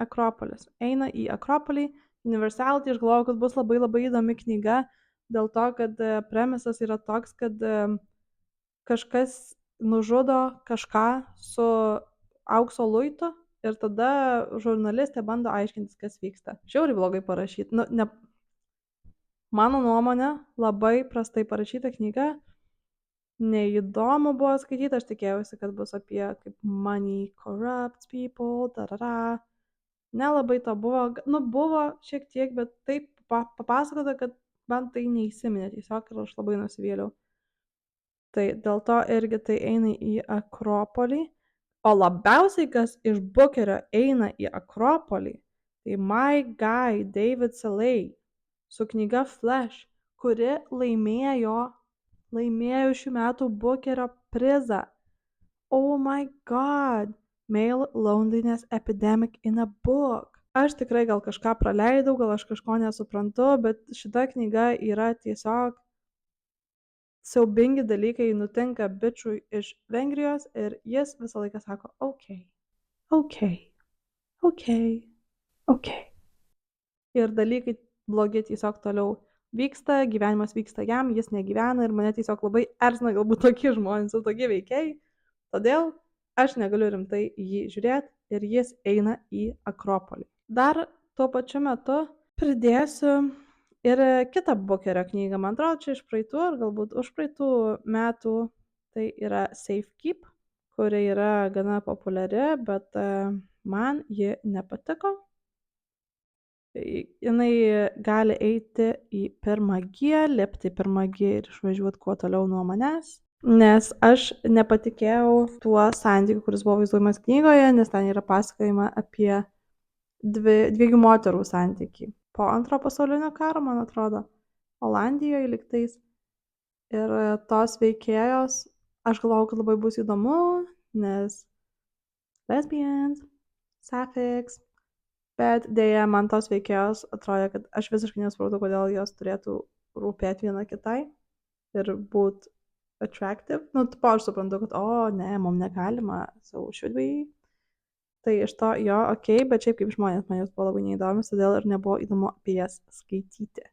Akropolis. Eina į Akropolį. Universality, aš galvoju, kad bus labai labai įdomi knyga, dėl to, kad premisas yra toks, kad kažkas nužudo kažką su aukso luitu ir tada žurnalistė bando aiškintis, kas vyksta. Žiauriai blogai parašyta. Nu, ne... Mano nuomonė, labai prastai parašyta knyga. Neįdomu buvo skaityti, aš tikėjausi, kad bus apie kaip money corrupts people, tarara. Nelabai to buvo, nu buvo šiek tiek, bet taip papasakota, kad man tai neįsiminė tiesiog ir aš labai nusivėliau. Tai dėl to irgi tai eina į Akropolį. O labiausiai, kas iš Bukerio eina į Akropolį, tai My Guy David Saley su knyga Flash, kuri laimėjo šių metų Bukerio prizą. Oh my god. Male Loneliness Epidemic in a Book. Aš tikrai gal kažką praleidau, gal aš kažko nesuprantu, bet šita knyga yra tiesiog siaubingi dalykai nutinka bičiui iš Vengrijos ir jis visą laiką sako ok. Ir dalykai blogi tiesiog toliau vyksta, gyvenimas vyksta jam, jis negyvena ir mane tiesiog labai erzina galbūt tokie žmonės ir tokie veikėjai. Todėl aš negaliu rimtai jį žiūrėti ir jis eina į Akropolį. Dar tuo pačiu metu pridėsiu ir kitą Bukerio knygą, man atrodo, čia iš praeitų ar galbūt už praeitų metų, tai yra Safekeep, kuri yra gana populiari, bet man ji nepatiko. Jinai gali eiti į 1G, lipti į 1G ir išvažiuoti kuo toliau nuo manęs, nes aš nepatikėjau tuo santykiu, kuris buvo vaizduojamas knygoje, nes ten yra pasakojama apie dviejų moterų santykį. Po antro pasaulinio karo, man atrodo, Olandijoje liktais. Ir tos veikėjos, aš galvojau, kad labai bus įdomu, nes lesbians, sapphics, bet dėja man tos veikėjos atrodė, kad aš visiškai nesupratau, kodėl jos turėtų rūpėti viena kitai ir būti attractive. Nu, tipo, aš suprantu, kad, ne, mum negalima, so should we? Tai iš to jo, bet šiaip kaip žmonės man jos buvo labai neįdomios, todėl ir nebuvo įdomu apie jas skaityti.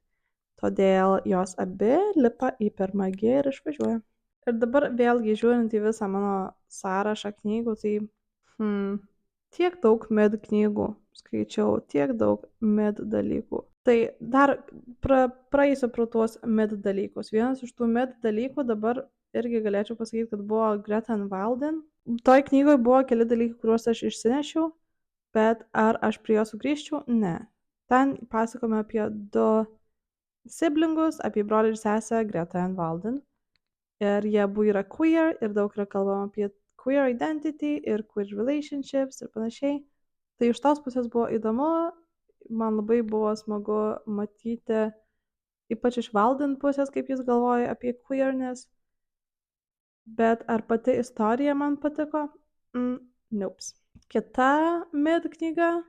Todėl jos abi lipa į 1G ir išvažiuoja. Ir dabar vėlgi žiūrint į visą mano sąrašą knygų, tai tiek daug mid knygų skaičiau, tiek daug mid dalykų. Tai dar praeisiu pro tuos mid dalykus. Vienas iš tų mid dalykų dabar irgi galėčiau pasakyti, kad buvo Greta Van Walden. Toj knygoje buvo keli dalykai, kuriuos aš išsinešiau, bet ar aš prie jo sugrįžčiau? Ne. Ten pasakome apie du siblingus, apie brolį ir sesę Greta Van Walden. Ir jie abu yra queer ir daug yra kalbama apie queer identity ir queer relationships ir panašiai. Tai iš tos pusės buvo įdomu, man labai buvo smagu matyti, ypač iš Walden pusės, kaip jis galvoja apie queerness. Bet ar pati istorija man patiko? Nope. Kita mid knyga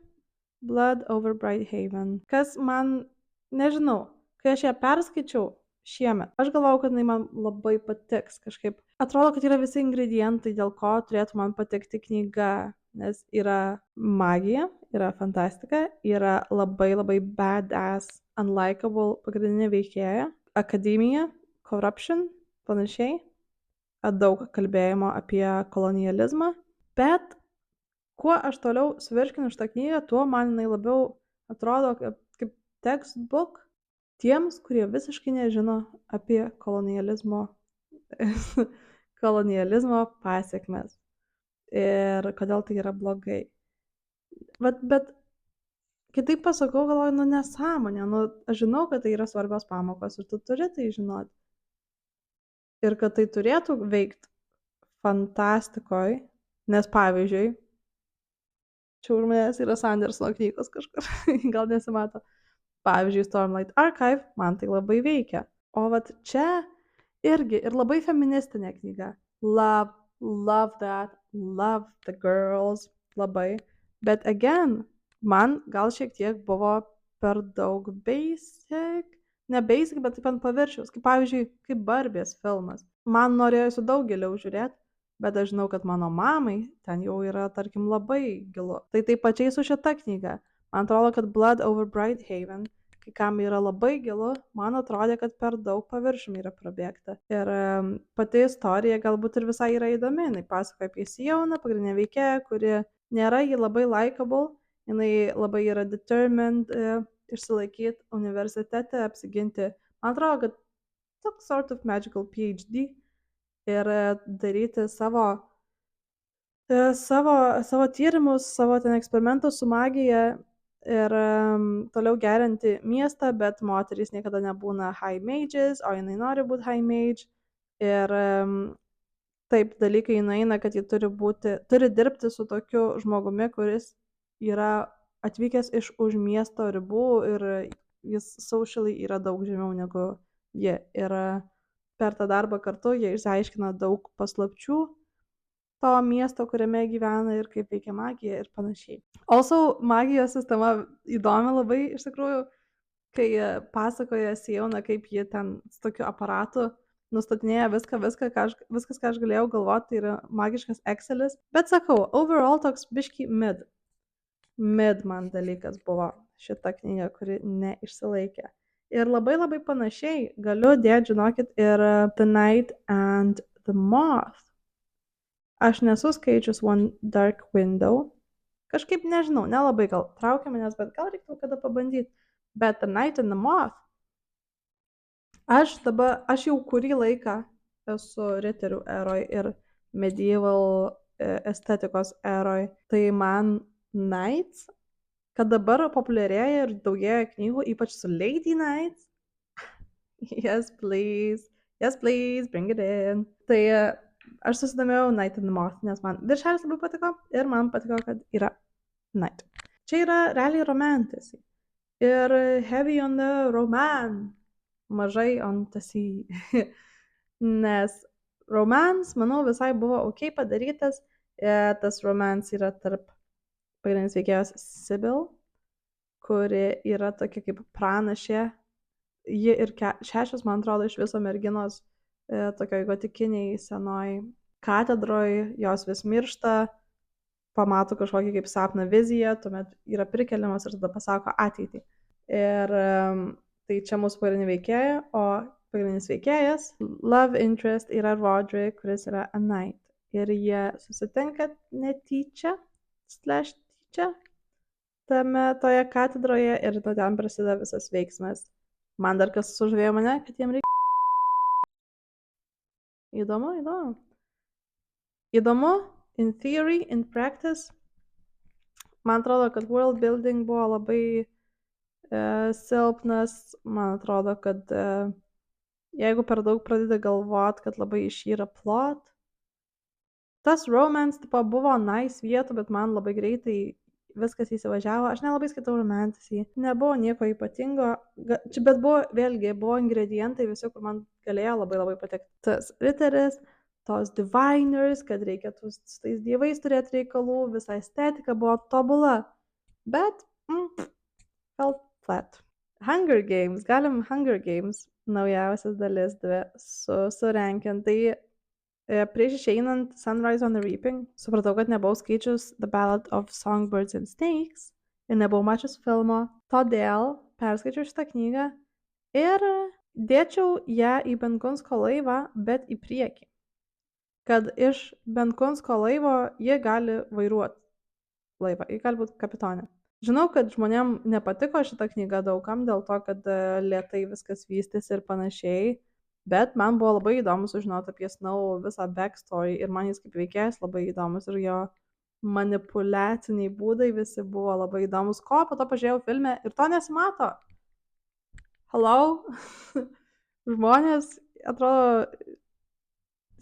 Blood over Brighthaven. Kas man, nežinau, kai aš ją perskaičiau šiemet, aš galvojau, kad jinai man labai patiks kažkaip. Atrodo, kad yra visi ingredientai, dėl ko turėtų man patikti knyga, nes yra magija, yra fantastika, yra labai labai badass, unlikable pagrindinė veikėja, akademija, corruption, panašiai. Daug kalbėjimo apie kolonializmą, bet kuo aš toliau suvirškinu šitą knygą, tuo man jinai labiau atrodo kaip textbook tiems, kurie visiškai nežino apie kolonializmo pasiekmes ir kodėl tai yra blogai. Bet kitaip pasakau, galvoju, nu nesąmonė, nu aš žinau, kad tai yra svarbios pamokos ir tu turi tai žinoti. Ir kad tai turėtų veikti fantastikoj, nes pavyzdžiui, čia už manęs yra Sandersono knygos kažkur, gal nesimato. Pavyzdžiui, Stormlight Archive, man tai labai veikia. O vat čia irgi ir labai feministinė knyga. Love that, love the girls, labai. Bet again, man gal šiek tiek buvo per daug basic, ne basic, bet taip ant paviršiaus, kaip pavyzdžiui, kaip Barbės filmas. Man norėjosi daug giliau žiūrėti, bet aš žinau, kad mano mamai ten jau yra, tarkim, labai gilu. Tai taip pačiai su šita knyga. Man atrodo, kad Blood over Brighthaven, kai kam yra labai gilu, man atrodė, kad per daug paviršium yra prabėgta. Ir pati istorija galbūt ir visai yra įdomi. Jis pasakoja apie Sioną, pagrindinę veikėją, kuri nėra ji labai likable, jinai labai yra determined išsilaikyti universitete, apsiginti. Man atrodo, kad toks sort of magical PhD ir daryti savo tyrimus, savo ten eksperimentus su magija ir toliau gerinti miestą, bet moterys niekada nebūna high mages, o jinai nori būti high mage. Ir taip dalykai nueina, kad ji turi dirbti su tokiu žmogumi, kuris yra atvykęs iš už miesto ribų ir jis socially yra daug žemiau negu ji. Ir per tą darbą kartu jie išsiaiškina daug paslapčių to miesto, kuriame gyvena ir kaip veikia magija ir panašiai. Also, magijos sistema įdomi labai, iš tikrųjų, kai pasakoja Siona, kaip ji ten su tokiu aparatu nustatinėja viskas, ką aš galėjau galvoti, tai yra magiškas Excelis. Bet sakau, overall toks biški mid man dalykas buvo šita knyga, kuri neišsilaikė. Ir labai labai panašiai galiu dėti, žinokit, ir The Night and the Moth. Aš nesu skaičius One Dark Window. Kažkaip nežinau, nelabai gal traukia manęs, bet gal reiktų kada pabandyti. Bet The Night and the Moth. Aš jau kurį laiką esu riterių eroj ir medieval estetikos eroj. Tai man Knights, kad dabar populiarėja ir daugėja knygų, ypač su Lady Knights. Yes, please, bring it in. Tai aš susidomėjau Night and the Moth, nes man viršelis labai patiko ir man patiko, kad yra Night. Čia yra realiai romantasy. Ir heavy on the romance, mažai on the sea. Nes romance, manau, visai buvo ok padarytas. Tas romance yra tarp pagrindinis veikėjos Sibyl, kuri yra tokia kaip pranašė. Ji ir 6, man atrodo, iš viso merginos tokioj gotikiniai senoj katedroj, jos vis miršta, pamato kažkokį kaip sapną viziją, tuomet yra prikeliamas ir tada pasako ateitį. Ir tai čia mūsų pagrindinė veikėja, o pagrindinis veikėjas, love interest, yra Roderick, kuris yra a knight. Ir jie susitinka netyčia, /tyčia, toje katedroje ir nuo ten prasideda visas veiksmas. Man dar kas sužavėjo mane, kad jiem reikia. Įdomu, in theory, in practice. Man atrodo, kad world building buvo labai silpnas. Man atrodo, kad jeigu per daug pradedi galvot, kad labai išyra plot. Tas romance tipo buvo nice vietų, bet man labai greitai viskas įsivažiavo. Aš nelabai skaitau romantasy. Nebuvo nieko ypatingo. Bet buvo ingredientai visi, kur man galėjo labai labai patikti. Tas riteris, tos diviners, kad reikia su tais dievais turėti reikalų, visa estetika buvo tobula. Bet felt flat. Hunger Games, galim Hunger Games naujausias dalis 2 surenkiant. Tai prieš išeinant Sunrise on the Reaping, supratau, kad nebuvau skaičius The Ballad of Songbirds and Snakes ir nebuvau mačius filmo. Todėl perskaičiau šitą knygą ir dėčiau ją į Benkunsko laivą, bet į priekį. Kad iš Benkunsko laivo jie gali vairuoti laivą, jie gali būti kapitonė. Žinau, kad žmonėm nepatiko šitą knygą daugam dėl to, kad lėtai viskas vystėsi ir panašiai. Bet man buvo labai įdomu sužinoti apie Snow visą backstory ir man jis kaip veikėjas labai įdomus ir jo manipuliaciniai būdai visi buvo labai įdomus. Ko po to pažiūrėjau filme ir to nesimato. Hello? Žmonės, atrodo,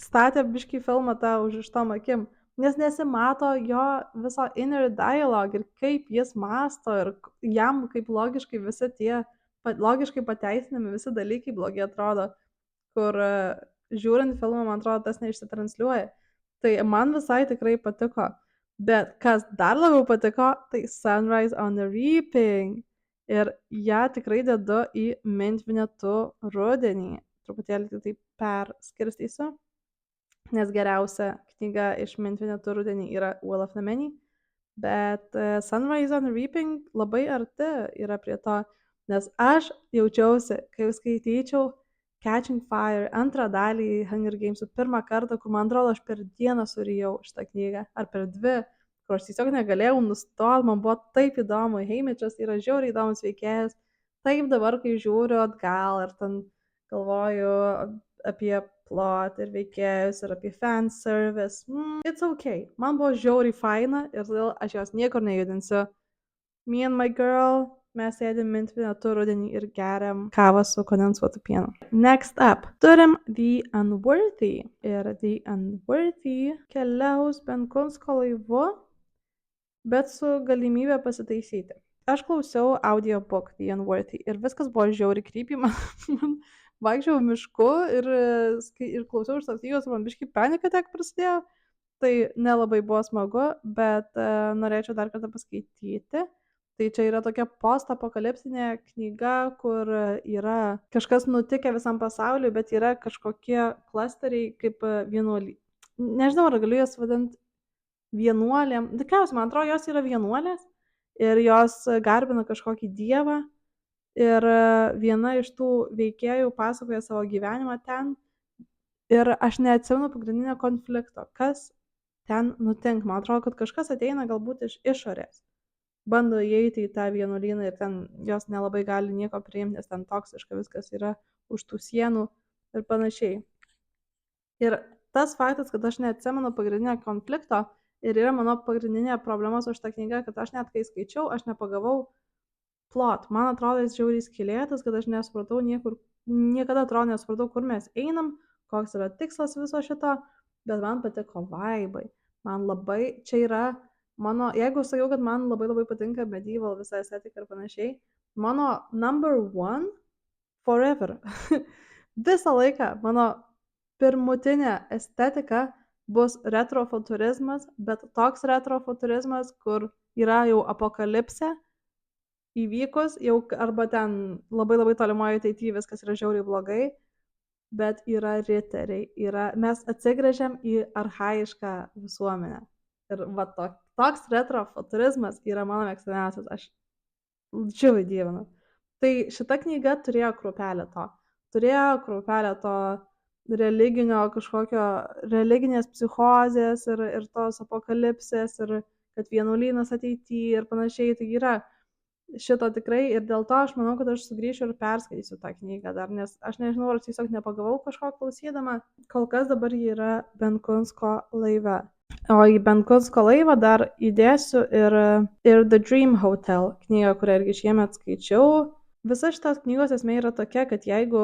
statė biškį filmą tą užrištom akim, nes nesimato jo viso inner dialogue ir kaip jis mąsto ir jam kaip logiškai visi tie, logiškai pateisinami visi dalykai blogi atrodo, kur žiūrint filmą, man atrodo, tas neišsitransliuoja. Tai man visai tikrai patiko. Bet kas dar labiau patiko, tai Sunrise on the Reaping. Ir ją tikrai dedu į Mint Vinetu rudenį. Truputėlį taip perskirstysiu. Nes geriausia knyga iš Mint Vinetu rudenį yra Will of the Many. Bet Sunrise on the Reaping labai arti yra prie to. Nes aš jaučiausi, kai skaityčiau Catching Fire antrą dalį Hunger Games'ų pirmą kartą, kur man atrodo aš per dieną surijau šitą knygą, ar per 2, kur aš tiesiog negalėjau nustoti, man buvo taip įdomu, Haymitchas yra žiauriai įdomus veikėjas, taip dabar, kai žiūriu atgal ir ten galvoju apie plot ir veikėjus ir apie fanservice, it's okay, man buvo žiauriai faina ir todėl aš jos niekur nejudinsiu. Me and my girl, mes sėdim Mint Vinetu rudenį ir geriam kavą su kondensuotu pienu. Next up, turim The Unworthy. Ir The Unworthy keliaus Benkunsko laivu, bet su galimybė pasitaisyti. Aš klausiau audiobook The Unworthy ir viskas buvo žiauriai creepy. Man vaikščiau mišku ir klausiau iš tos knygos, man biškį panika tiek prasidėjo. Tai nelabai buvo smagu, bet norėčiau dar kartą paskaityti. Tai čia yra tokia postapokalipsinė knyga, kur yra kažkas nutikę visam pasauliu, bet yra kažkokie klasteriai kaip vienuoliai. Nežinau, ar galiu jas vadinti vienuolėm. Tikriausiai, man atrodo, jos yra vienuolės ir jos garbina kažkokį dievą. Ir viena iš tų veikėjų pasakoja savo gyvenimą ten. Ir aš neatsimenu pagrindinio konflikto. Kas ten nutinka? Man atrodo, kad kažkas ateina galbūt iš išorės. Bando įeiti į tą vienuolyną ir ten jos nelabai gali nieko priimti, nes ten toksiška viskas yra už tų sienų ir panašiai. Ir tas faktas, kad aš neatsimenu pagrindinio konflikto ir yra mano pagrindinė problema su šitą knygą, kad aš net kai skaičiau, aš nepagavau plot. Man atrodo, jis žiauriai skylėtas, kad aš nesupratau niekada atrodo nesupratau, kur mes einam, koks yra tikslas viso šito, bet man patiko vaibai. Man labai, čia yra mano, jeigu sakiau, kad man labai patinka medieval visa estetika ir panašiai, mano number 1 forever. Visą laiką mano pirmutinė estetika bus retrofuturizmas, bet toks retrofuturizmas, kur yra jau apokalipsė įvykus, jau arba ten labai tolimoje ateityje viskas yra žiauriai blogai, bet yra riteriai, mes atsigręžiam į archaišką visuomenę. Ir va toks retrofuturizmas yra mano mėgstamiausias, aš džiaugiai dievinu. Tai šita knyga turėjo krūpelę to religinio kažkokio, religinės psichozės ir tos apokalipsės ir kad vienuolynas ateityje ir panašiai, tai yra šito tikrai ir dėl to aš manau, kad aš sugrįšiu ir perskaitysiu tą knygą dar, nes aš nežinau, ar tiesiog nepagavau kažko klausydama, kol kas dabar ji yra Benkunsko laive. O į Benkunsko laivą dar įdėsiu ir The Dream Hotel knygą, kurią irgi šiemet skaičiau. Visa šitos knygos esmė yra tokia, kad jeigu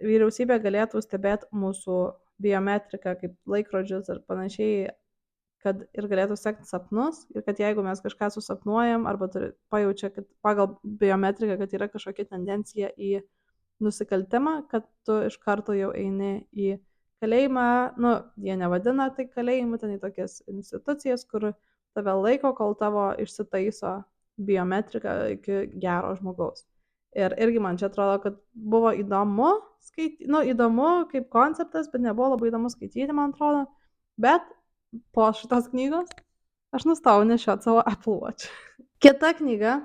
vyriausybė galėtų stebėti mūsų biometriką kaip laikrodžius ir panašiai, kad ir galėtų sekti sapnus ir kad jeigu mes kažką susapnuojam arba pajaučia, kad pagal biometriką, kad yra kažkokia tendencija į nusikaltimą, kad tu iš karto jau eini į kalėjimą, jie nevadina tai kalėjimu, ten į tokias institucijas, kur tave laiko, kol tavo išsitaiso biometrika iki gero žmogaus. Ir irgi man čia atrodo, kad buvo įdomu skaityti, įdomu kaip konceptas, bet nebuvo labai įdomu skaityti, man atrodo. Bet po šitos knygos aš nustojau nešioti savo Apple Watch. Kita knyga,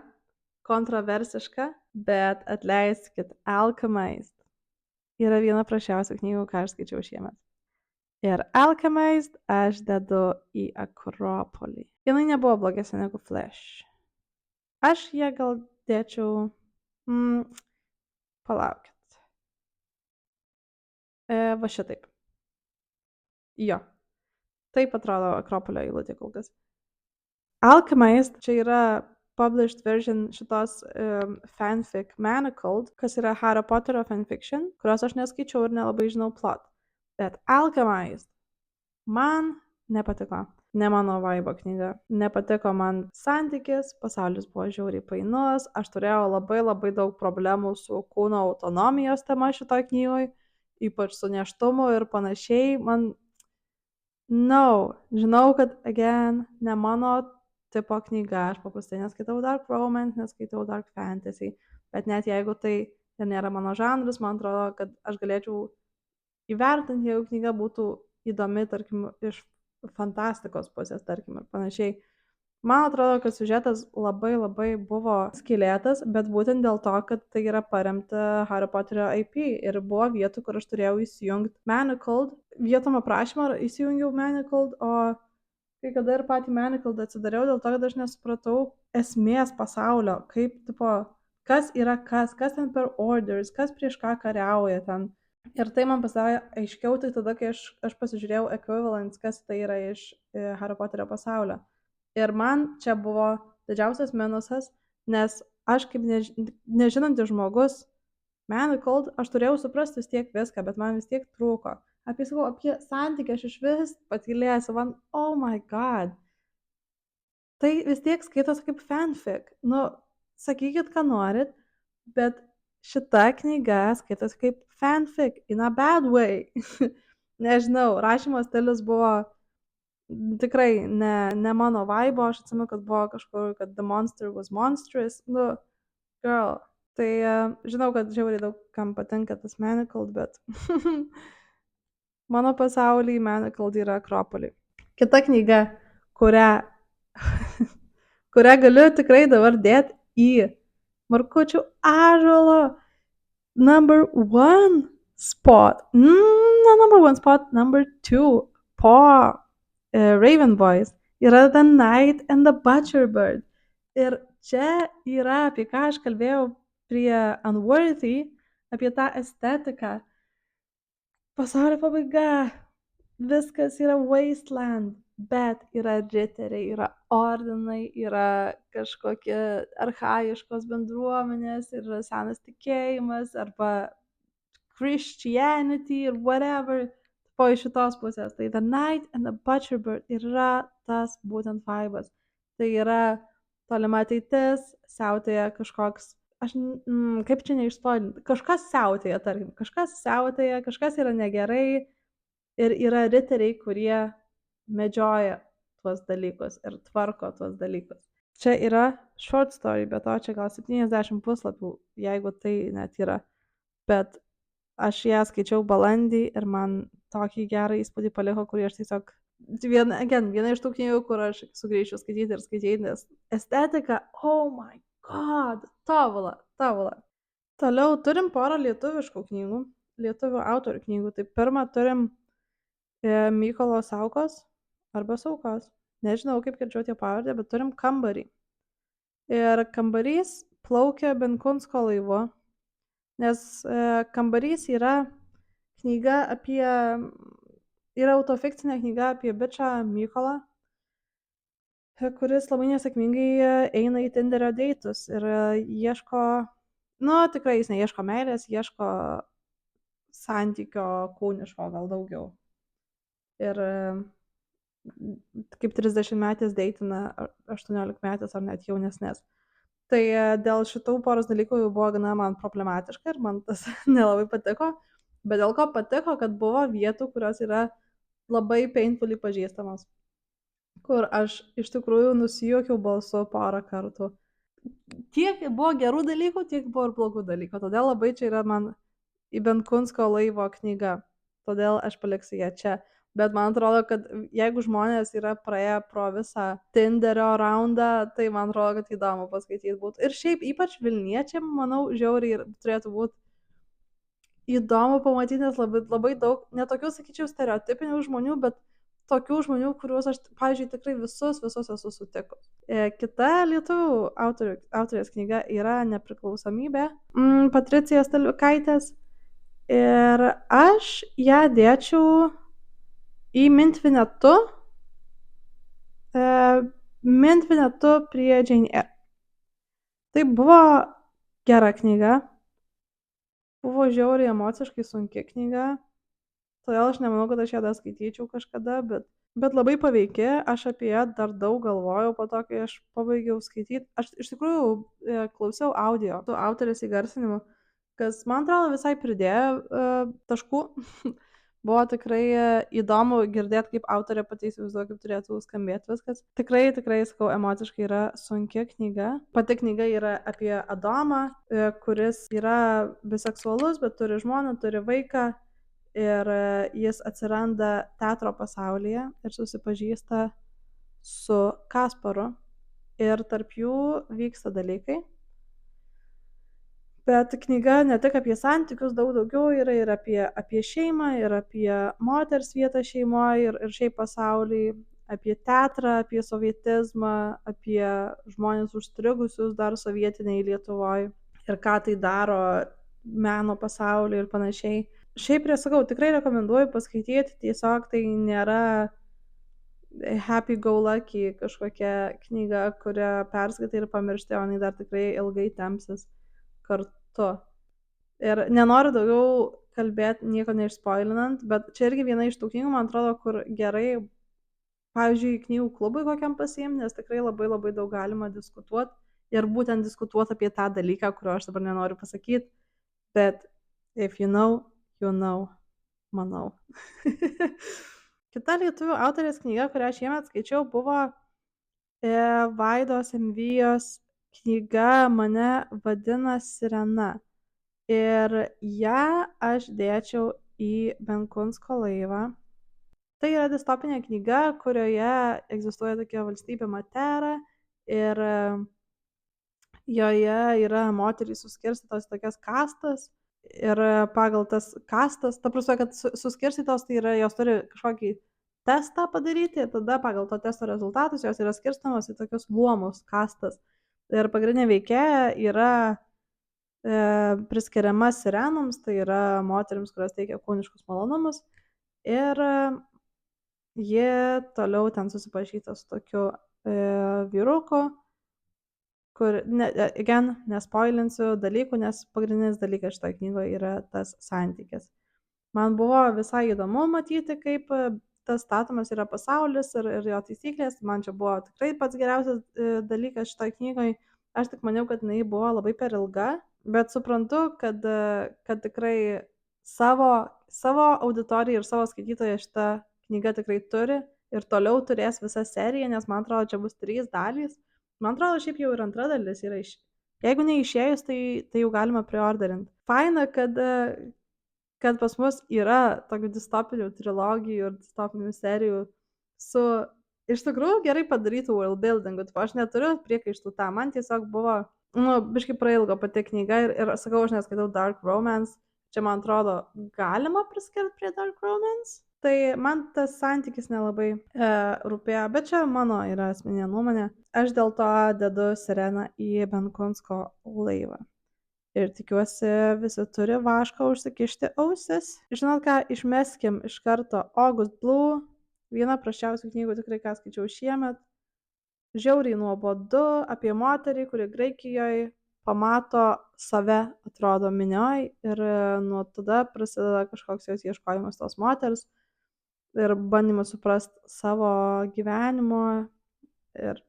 kontroversiška, bet atleiskit, Alchemist yra viena prašiausių knygų, ką aš skaičiau šiemet. Ir Alchemist aš dedu į Akropolį. Jinai nebuvo blogesnė negu Flash. Aš ją gal dėčiau... palaukit. Va šitaip. Jo. Taip atrodo Akropolio eilutė kol kas. Alchemist čia yra published version šitos fanfic Manacled, kas yra Harry Potterio fanfiction, kurios aš neskaičiau ir nelabai žinau plot. Bet Alchemist man nepatiko. Ne mano vaibo knyga. Nepatiko man santykis, pasaulis buvo žiauriai painus, aš turėjau labai daug problemų su kūno autonomijos tema šitoj knygoj, ypač su nėštumu ir panašiai. Žinau, kad, again, ne mano tipo knyga, aš paprastai neskaitau dark romance, neskaitau dark fantasy, bet net jeigu tai nėra mano žanras, man atrodo, kad aš galėčiau įvertinti, jeigu knyga būtų įdomi, tarkim, iš fantastikos pusės, tarkim, ir panašiai. Man atrodo, kad siužetas labai buvo skylėtas, bet būtent dėl to, kad tai yra paremta Harry Potterio IP ir buvo vietų, kur aš turėjau įsijungti Manacled, vietom aprašymą įsijungiau Manacled, o kai kada ir patį Manacled atsidariau dėl to, kad aš nesupratau esmės pasaulio, kaip, tipo, kas yra kas ten per orders, kas prieš ką kariauja ten. Ir tai man pasidarė aiškiau tik tada, kai aš pasižiūrėjau equivalents, kas tai yra iš Harry Potterio pasaulio. Ir man čia buvo didžiausias minusas, nes aš kaip nežinantis žmogus, Manacled, aš turėjau suprasti vis tiek viską, bet man vis tiek trūko. Apie santykį aš iš vis patylėsiu, oh my god. Tai vis tiek skaitos kaip fanfic. Nu, sakykit, ką norit, bet šita knyga skaitos kaip fanfic in a bad way. Nežinau, rašymo stilius buvo tikrai ne mano vaibo, aš atsimenu, kad buvo kažkur, kad the monster was monstrous. Nu, girl. Tai žinau, kad žiauriai daug kam patinka tas Manacled, bet mano pasaulyje Manacled yra Akropoliai. Kita knyga, kurią galiu tikrai dabar dėti į Markučių ąžuolo number 1 spot. Ne number 1 spot, number 2 po Raven Boys yra The Knight and the Butcher Bird. Ir čia yra, apie ką aš kalbėjau prie Unworthy, apie tą estetiką. Pasaulio pabaiga, viskas yra wasteland, bet yra riteriai, yra ordinai, yra kažkokie archaiškos bendruomenės, yra senas tikėjimas arba Christianity ir whatever. Po iš šitos pusės, tai The Knight and the Butcher Bird yra tas būtent vibas. Tai yra tolima ateitis, siautėja kažkoks, kaip čia neišspoilinti, kažkas siautėja, tarkim, kažkas yra negerai ir yra riteriai, kurie medžioja tuos dalykus ir tvarko tuos dalykus. Čia yra short story, bet to čia gal 70 puslapių, jeigu tai net yra. Bet aš ją skaičiau balandį ir man tokį gerą įspūdį paliko, kurį aš tiesiog viena iš tų knygų, kur aš sugrįšiu skaityti, nes estetika, oh my god, tobula. Toliau turim porą lietuviškų knygų, lietuvių autorių knygų. Tai pirmą turim Mykolo Saukos arba Saukos, nežinau kaip kirčiuoti jo pavardę, bet turim Kambarį. Ir Kambarys plaukia Benkunsko laivu, nes Kambarys yra autofikcinė knyga apie bičą Mykolą, kuris labai nesėkmingai eina į Tinderio deitus ir ieško, tikrai jis neieško meilės, ieško santykio kūniško gal daugiau. Ir kaip 30-metės deitina 18-metės ar net jaunesnės. Tai dėl šitų poros dalykų jau buvo gana man problematiška ir man tas nelabai patiko, bet dėl ko patiko, kad buvo vietų, kurios yra labai painfully pažįstamos, kur aš iš tikrųjų nusijuokiau balsu porą kartų. Tiek buvo gerų dalykų, tiek buvo ir blogų dalykų, todėl labai čia yra man į Benkunsko laivo knyga, todėl aš paliksiu ją čia. Bet man atrodo, kad jeigu žmonės yra praėję pro visą Tinderio raundą, tai man atrodo, kad įdomu paskaityti būtų. Ir šiaip ypač Vilniečiam, manau, žiauriai turėtų būti įdomu pamatyti, nes labai daug, netokių, sakyčiau, stereotipinių žmonių, bet tokių žmonių, kuriuos aš, pavyzdžiui, tikrai visus esu sutikus. Kita lietuvių autorės knyga yra Nepriklausomybė, Patricijos Talvikaitės. Ir aš ją dėčiau į Mintvinetu, Mint Vinetu prie Jane Eyre. Tai buvo gera knyga, buvo žiauriai emociškai sunki knyga, todėl aš nemanau, kad aš ją dar skaityčiau kažkada, bet labai paveiki, aš apie ją dar daug galvojau po to, kai aš pabaigiau skaityti. Aš iš tikrųjų klausiau audio su autorės įgarsinimu, kas man atrodo visai pridėjo taškų. Buvo tikrai įdomu girdėti, kaip autorė pati įsivaizduoja, kaip turėtų skambėti viskas. Tikrai, sakau, emociškai yra sunki knyga. Pati knyga yra apie Adomą, kuris yra biseksualus, bet turi žmoną, turi vaiką. Ir jis atsiranda teatro pasaulyje ir susipažįsta su Kasparu. Ir tarp jų vyksta dalykai. Bet knyga ne tik apie santykius, daug daugiau yra ir apie šeimą, ir apie moters vietą šeimoje, ir šiaip pasaulį, apie teatrą, apie sovietizmą, apie žmonės užstrigusius dar sovietiniai Lietuvoje ir ką tai daro meno pasaulyje ir panašiai. Šiaip sakau, tikrai rekomenduoju paskaityti, tiesiog tai nėra happy go lucky kažkokia knyga, kurią perskaitai ir pamiršti, o jinai dar tikrai ilgai tempsis kartu. Ir nenoriu daugiau kalbėti, nieko neišspoilinant, bet čia irgi viena iš tų knygų, man atrodo, kur gerai, pavyzdžiui, knygų klubui kokiam pasiimti, nes tikrai labai labai daug galima diskutuoti ir būtent diskutuoti apie tą dalyką, kurio aš dabar nenoriu pasakyti, bet if you know, you know, manau. Kita lietuvių autorės knyga, kurią šiemet skaičiau, buvo Vaidos Emvijos knyga Mane vadina Sirena. Ir ją aš dėčiau į Benkunsko laivą. Tai yra distopinė knyga, kurioje egzistuoja tokia valstybė Matera ir joje yra moterys suskirstytos tokias kastas. Ir pagal tas kastas, ta prasme, kad suskirstytos, tai yra jos turi kažkokį testą padaryti ir tada pagal to testo rezultatus jos yra skirstamos į tokius luomus, kastas. Ir pagrindinė veikėja yra priskiriama sirenoms, tai yra moterims, kurios teikia kūniškus malonumus. Ir ji toliau ten susipažįsta su tokiu vyruku, kur, nespoilinsiu dalykų, nes pagrindinis dalykas šitoje knygoje yra tas santykis. Man buvo visai įdomu matyti, kaip tas statomas yra pasaulis ir jo taisyklės. Man čia buvo tikrai pats geriausias dalykas šitoje knygoje. Aš tik maniau, kad jinai buvo labai per ilga, bet suprantu, kad tikrai savo auditorijai ir savo skaitytojai šitą knygą tikrai turi ir toliau turės visą seriją, nes man atrodo, čia bus 3 dalys. Man atrodo, šiaip jau ir antra dalis yra jeigu neišėjus, tai jau galima preorderinti. Faina, kad pas mus yra tokių distopinių trilogijų ir distopinių serijų su iš tikrųjų gerai padarytų world buildingu. Aš neturiu priekaištų tam, man tiesiog buvo, biškai prailgo pati knyga ir sakau, aš neskaitau Dark Romance. Čia, man atrodo, galima priskirti prie Dark Romance. Tai man tas santykis nelabai rūpėjo, bet čia mano yra asmeninė nuomonė. Aš dėl to dedu Sireną į Benkunsko laivą. Ir tikiuosi visi turi vašką užsikišti ausis. Žinot ką, išmeskim iš karto August Blue. Viena prasčiausių knygų tikrai, ką skaičiau šiemet. Žiauriai nuobodu apie moterį, kuri Graikijoje pamato save, atrodo, minioj. Ir nuo tada prasideda kažkoks jos ieškojimas tos moters. Ir bandymas suprasti savo gyvenimo. Ir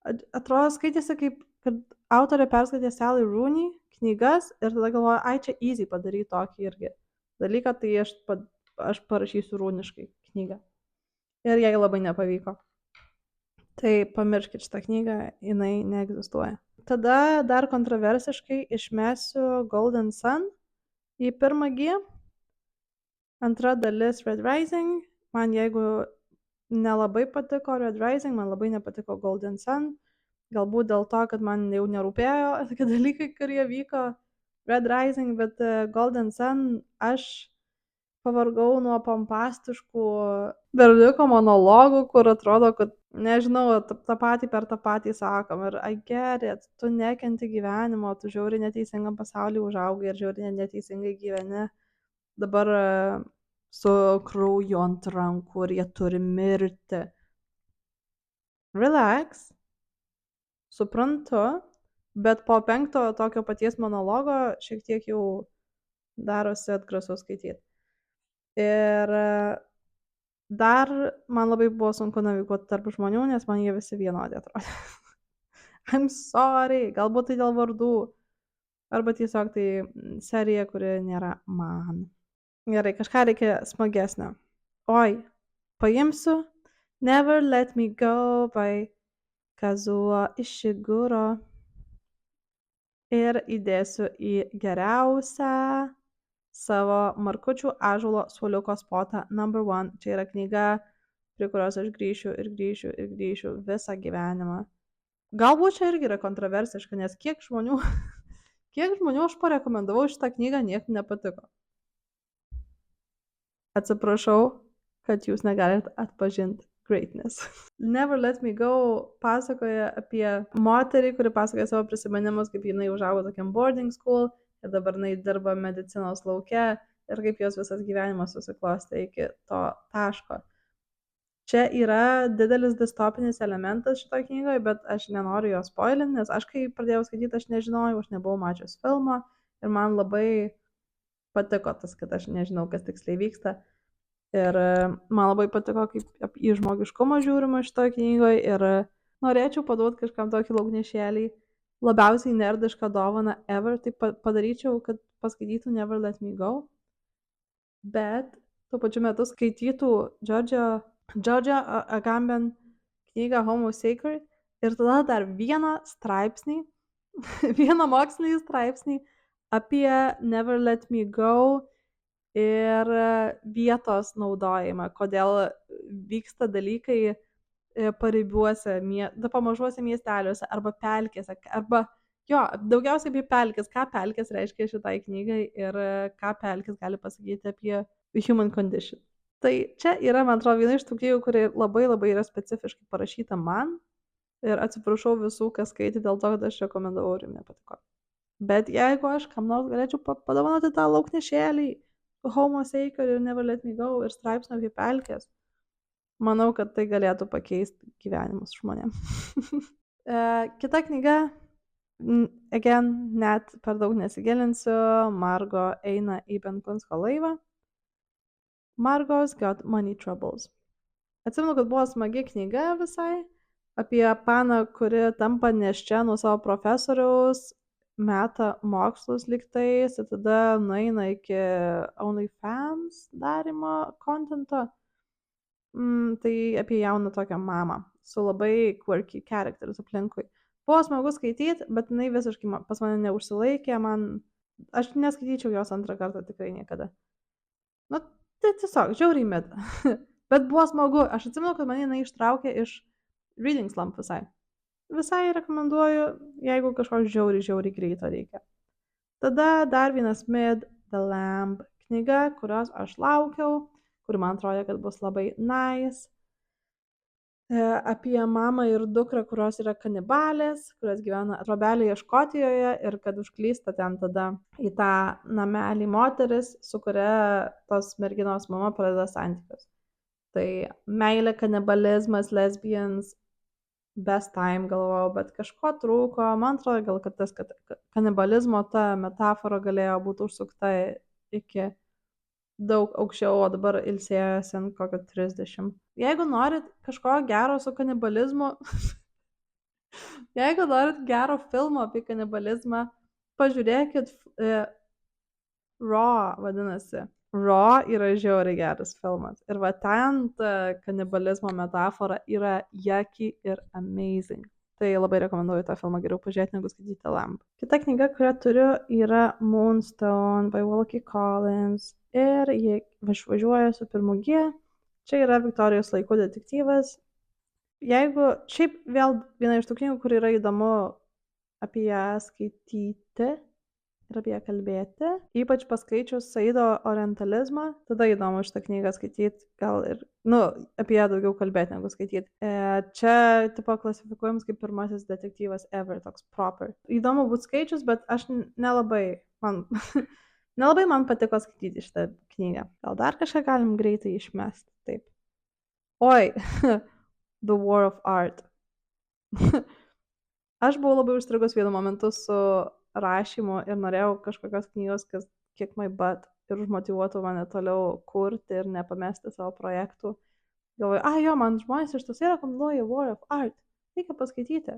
atrodo, skaitėsi kaip, kad autorė perskaitė Sally Rooney knygas ir tada galvoju, ai, čia easy padaryti tokį irgi dalyką, tai aš parašysiu rūniškai knygą. Ir jai labai nepavyko. Tai pamirškit šitą knygą, jinai neegzistuoja. Tada dar kontroversiškai išmesiu Golden Sun į pirmą G. Antra dalis Red Rising. Man jeigu nelabai patiko Red Rising, man labai nepatiko Golden Sun. Galbūt dėl to, kad man jau nerūpėjo tokie dalykai, kurie vyko Red Rising, bet Golden Sun aš pavargau nuo pompastiškų berniuko monologų, kur atrodo, kad, nežinau, tą patį per tą patį sakom. Ir I get it, tu nekenti gyvenimo, tu žiauriai neteisingam pasaulyje užaugai ir žiauriai neteisingai gyveni. Dabar su krauju ant rankų ir jie turi mirti. relax, suprantu, bet po 5 tokio paties monologo šiek tiek jau darosi atgrasu skaityti. Ir dar man labai buvo sunku naviguoti tarp žmonių, nes man jie visi vienodi atrodė. I'm sorry, galbūt tai dėl vardų, arba tiesiog tai serija, kuri nėra man. Gerai, kažką reikia smagesnio. Oi, paimsiu Never Let Me Go by Kazuo Ishiguro ir įdėsiu į geriausią savo Markučių ąžuolo suoliuko spotą #1. Čia yra knyga, prie kurios aš grįšiu ir grįšiu ir grįšiu visą gyvenimą. Galbūt čia irgi yra kontroversiška, nes kiek žmonių aš parekomendavau šitą knygą, niekam nepatiko. Atsiprašau, kad jūs negalit atpažinti greatness. Never Let Me Go pasakoja apie moterį, kuri pasakoja savo prisiminimus, kaip jinai užaugo tokiam boarding school ir dabar jinai dirba medicinos lauke ir kaip jos visas gyvenimas susiklostė iki to taško. Čia yra didelis distopinis elementas šitoje knygoje, bet aš nenoriu jo spoilinti, nes aš kai pradėjau skaityti, aš nežinojau, aš nebuvau mačius filmo ir man labai patiko tas, kad aš nežinau, kas tiksliai vyksta. Ir man labai patiko, kaip į žmogiškumą žiūrima šitoje knygoje ir norėčiau paduoti kažkam tokį laugnešėlį, labiausiai nerdišką dovaną ever, tai padaryčiau, kad paskaitytų Never Let Me Go, bet tuo pačiu metu skaitytų Georgia Agamben knygą Homo Sacred ir tada dar vieną straipsnį, vieną mokslinį straipsnį apie Never Let Me Go ir vietos naudojimą, kodėl vyksta dalykai paribiuose, pamažuose miesteliuose arba pelkėse, arba daugiausiai apie pelkės, ką pelkės reiškia šitai knygai ir ką pelkės gali pasakyti apie human condition. Tai čia yra, man atrodo, viena iš tų knygų, kuri labai labai yra specifiškai parašyta man ir atsiprašau visų, kas skaitė dėl to, kad aš rekomendavau ir jums nepatiko. Bet jeigu aš kam nors galėčiau padovanoti tą lauknešėlį, Homo Sacred ir Never Let Me Go ir straipsnio apie pelkės, manau, kad tai galėtų pakeisti gyvenimus žmonėms. Kita knyga, again, net per daug nesigilinsiu, Margo eina į Benkunsko laivą. Margo's Got Money Troubles. Atsimenu, kad buvo smagi knyga visai, apie paną, kuri tampa nėščia nuo savo profesoriaus, meta mokslus lygtais ir tada nueina iki OnlyFans darimo kontento. Tai apie jauną tokią mamą su labai quirky characters aplinkui. Buvo smagu skaityti, bet jinai visiškai pas mane neužsilaikė, aš neskaityčiau jos antrą kartą tikrai niekada. Nu, tai tiesiog, žiauriai mid. Bet buvo smagu, aš atsimenu, kad mane jinai ištraukė iš Reading Slump visai. Visai rekomenduoju, jeigu kažko žiauriai greito reikia. Tada dar vienas mid, The Lamb knyga, kurios aš laukiau, kuri man atrodė, kad bus labai nice. Apie mamą ir dukrą, kurios yra kanibalės, kurios gyvena trobelėje Škotijoje ir kad užklysta ten tada į tą namelį moteris, su kuria tos merginos mama pradeda santykius. Tai meilė, kanibalizmas, lesbians, best time galvojau, bet kažko trūko. Man atrodo, gal kad tas kanibalizmo ta metafora galėjo būti užsukta iki daug aukščiau, o dabar ilsėjosi ant kokio 30. Jeigu norit kažko gero su kanibalizmu, jeigu norit gero filmo apie kanibalizmą, pažiūrėkit Raw, vadinasi. Raw yra žiauriai geras filmas. Ir va ten ta kanibalizmo metafora yra yucky ir amazing. Tai labai rekomenduoju tą filmą geriau pažiūrėti, negu skaityti Lamb. Kita knyga, kurią turiu, yra Moonstone by Wilkie Collins. Ir jie važiuoja su pirmu G. Čia yra Viktorijos laikų detektyvas. Jeigu šiaip vėl viena iš tų knygų, kur yra įdomu apie ją skaityti ir apie ją kalbėti, ypač paskaičius Saido orientalizmą, tada įdomu šitą knygą skaityti, gal ir, apie ją daugiau kalbėti negu skaityti. Čia, tipo, klasifikuojamas kaip pirmasis detektyvas ever, toks proper. Įdomu būtų skaičius, bet aš nelabai man patiko skaityti šitą knygą. Gal dar kažką galim greitai išmesti, taip. Oi, The War of Art. Aš buvau labai užstrigus vienu momentu su rašymu ir norėjau kažkokios knygos, kas kick my butt ir užmotyvuotų mane toliau kurti ir nepamesti savo projektų. Galvoju, jo, man žmonės iš tiesų rekomenduoja War of Art. Reikia paskaityti.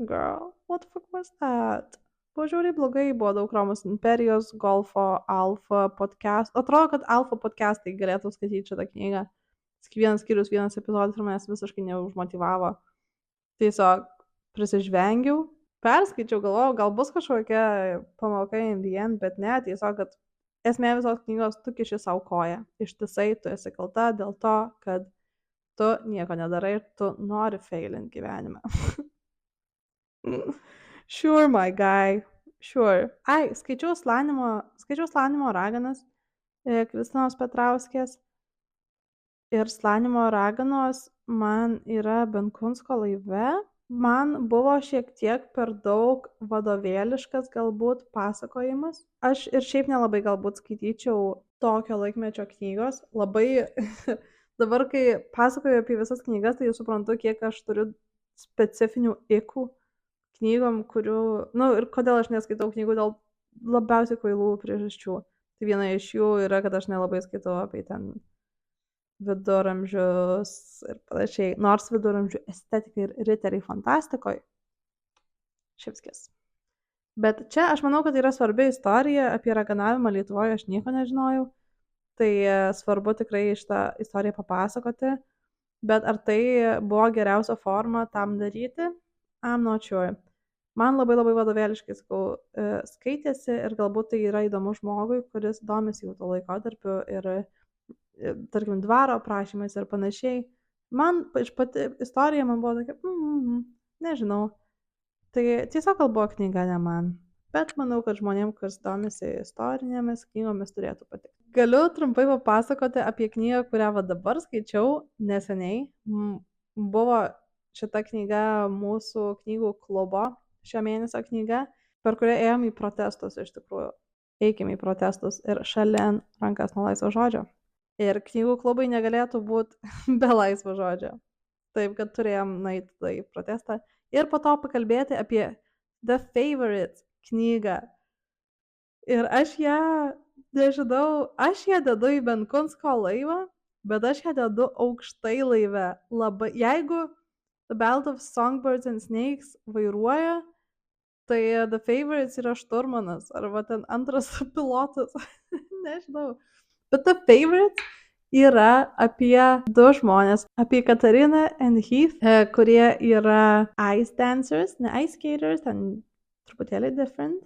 Girl, what the fuck was that? Buvo žiauriai blogai, buvo daug Romos imperijos, golfo, alfa podcast. Atrodo, kad alfa podcastai galėtų skaityti šitą knygą. Vienas skyrius, vienas epizodas ir manęs visiškai neužmotyvavo. Tiesiog prisižvengiau, perskaičiau, galvojau, gal bus kažkokia pamoka in the end, bet ne, tiesiog, kad esmė visos knygos, tu kiši savo koją. Ištisai tu esi kalta dėl to, kad tu nieko nedarai ir tu nori failint gyvenime. Sure, my guy. Sure. Skaičiau Slanimo raganas Kristinos Petrauskės. Ir Slanimo raganos man yra Benkunsko laive. Man buvo šiek tiek per daug vadovėliškas galbūt pasakojimas. Aš ir šiaip nelabai galbūt skaityčiau tokio laikmečio knygos. Labai dabar, kai pasakoju apie visas knygas, tai suprantu, kiek aš turiu specifinių ikų knygom, kurių, ir kodėl aš neskaitau knygų dėl labiausiai kvailų priežasčių. Tai viena iš jų yra, kad aš nelabai skaitau apie ten viduramžius ir panašiai. Nors viduramžių estetikai ir riteriai fantastikoje. Šipskis. Bet čia aš manau, kad yra svarbi istorija apie raganavimą Lietuvoje, aš nieko nežinojau. Tai svarbu tikrai šitą istoriją papasakoti. Bet ar tai buvo geriausia forma tam daryti? I'm not sure. Man labai labai vadovėliškai skaitėsi ir galbūt tai yra įdomu žmogui, kuris domisi jau to laikotarpiu ir, tarkim, dvaro aprašymais ir panašiai. Man pati istorija man buvo tokia, nežinau. Tai tiesiog gal buvo knyga ne man. Bet manau, kad žmonėms, kas domisi istorinėmis knygomis, turėtų patikti. Galiu trumpai papasakoti apie knygą, kurią dabar skaičiau neseniai. Buvo šita knyga mūsų knygų klubo šio mėnesio knyga, per kurią ėjom į protestus iš tikrųjų. Eikime į protestus ir šalin rankas nuo laisvo žodžio. Ir knygų klubai negalėtų būti be laisvo žodžio. Taip, kad turėjom nueiti į protestą ir po to pakalbėti apie The Favorite knygą. Ir aš ją, nežinau, aš ją dedu į Benkunsko laivą, bet aš ją dedu aukštai laive. Labai, jeigu The Ballad of Songbirds and Snakes vairuoja, tai The Favorites yra šturmanas, arba ten antras pilotas, nežinau. Bet The Favorites yra apie du žmonės, apie Katariną and Heath, kurie yra ice dancers, ne ice skaters, ten truputėlį different.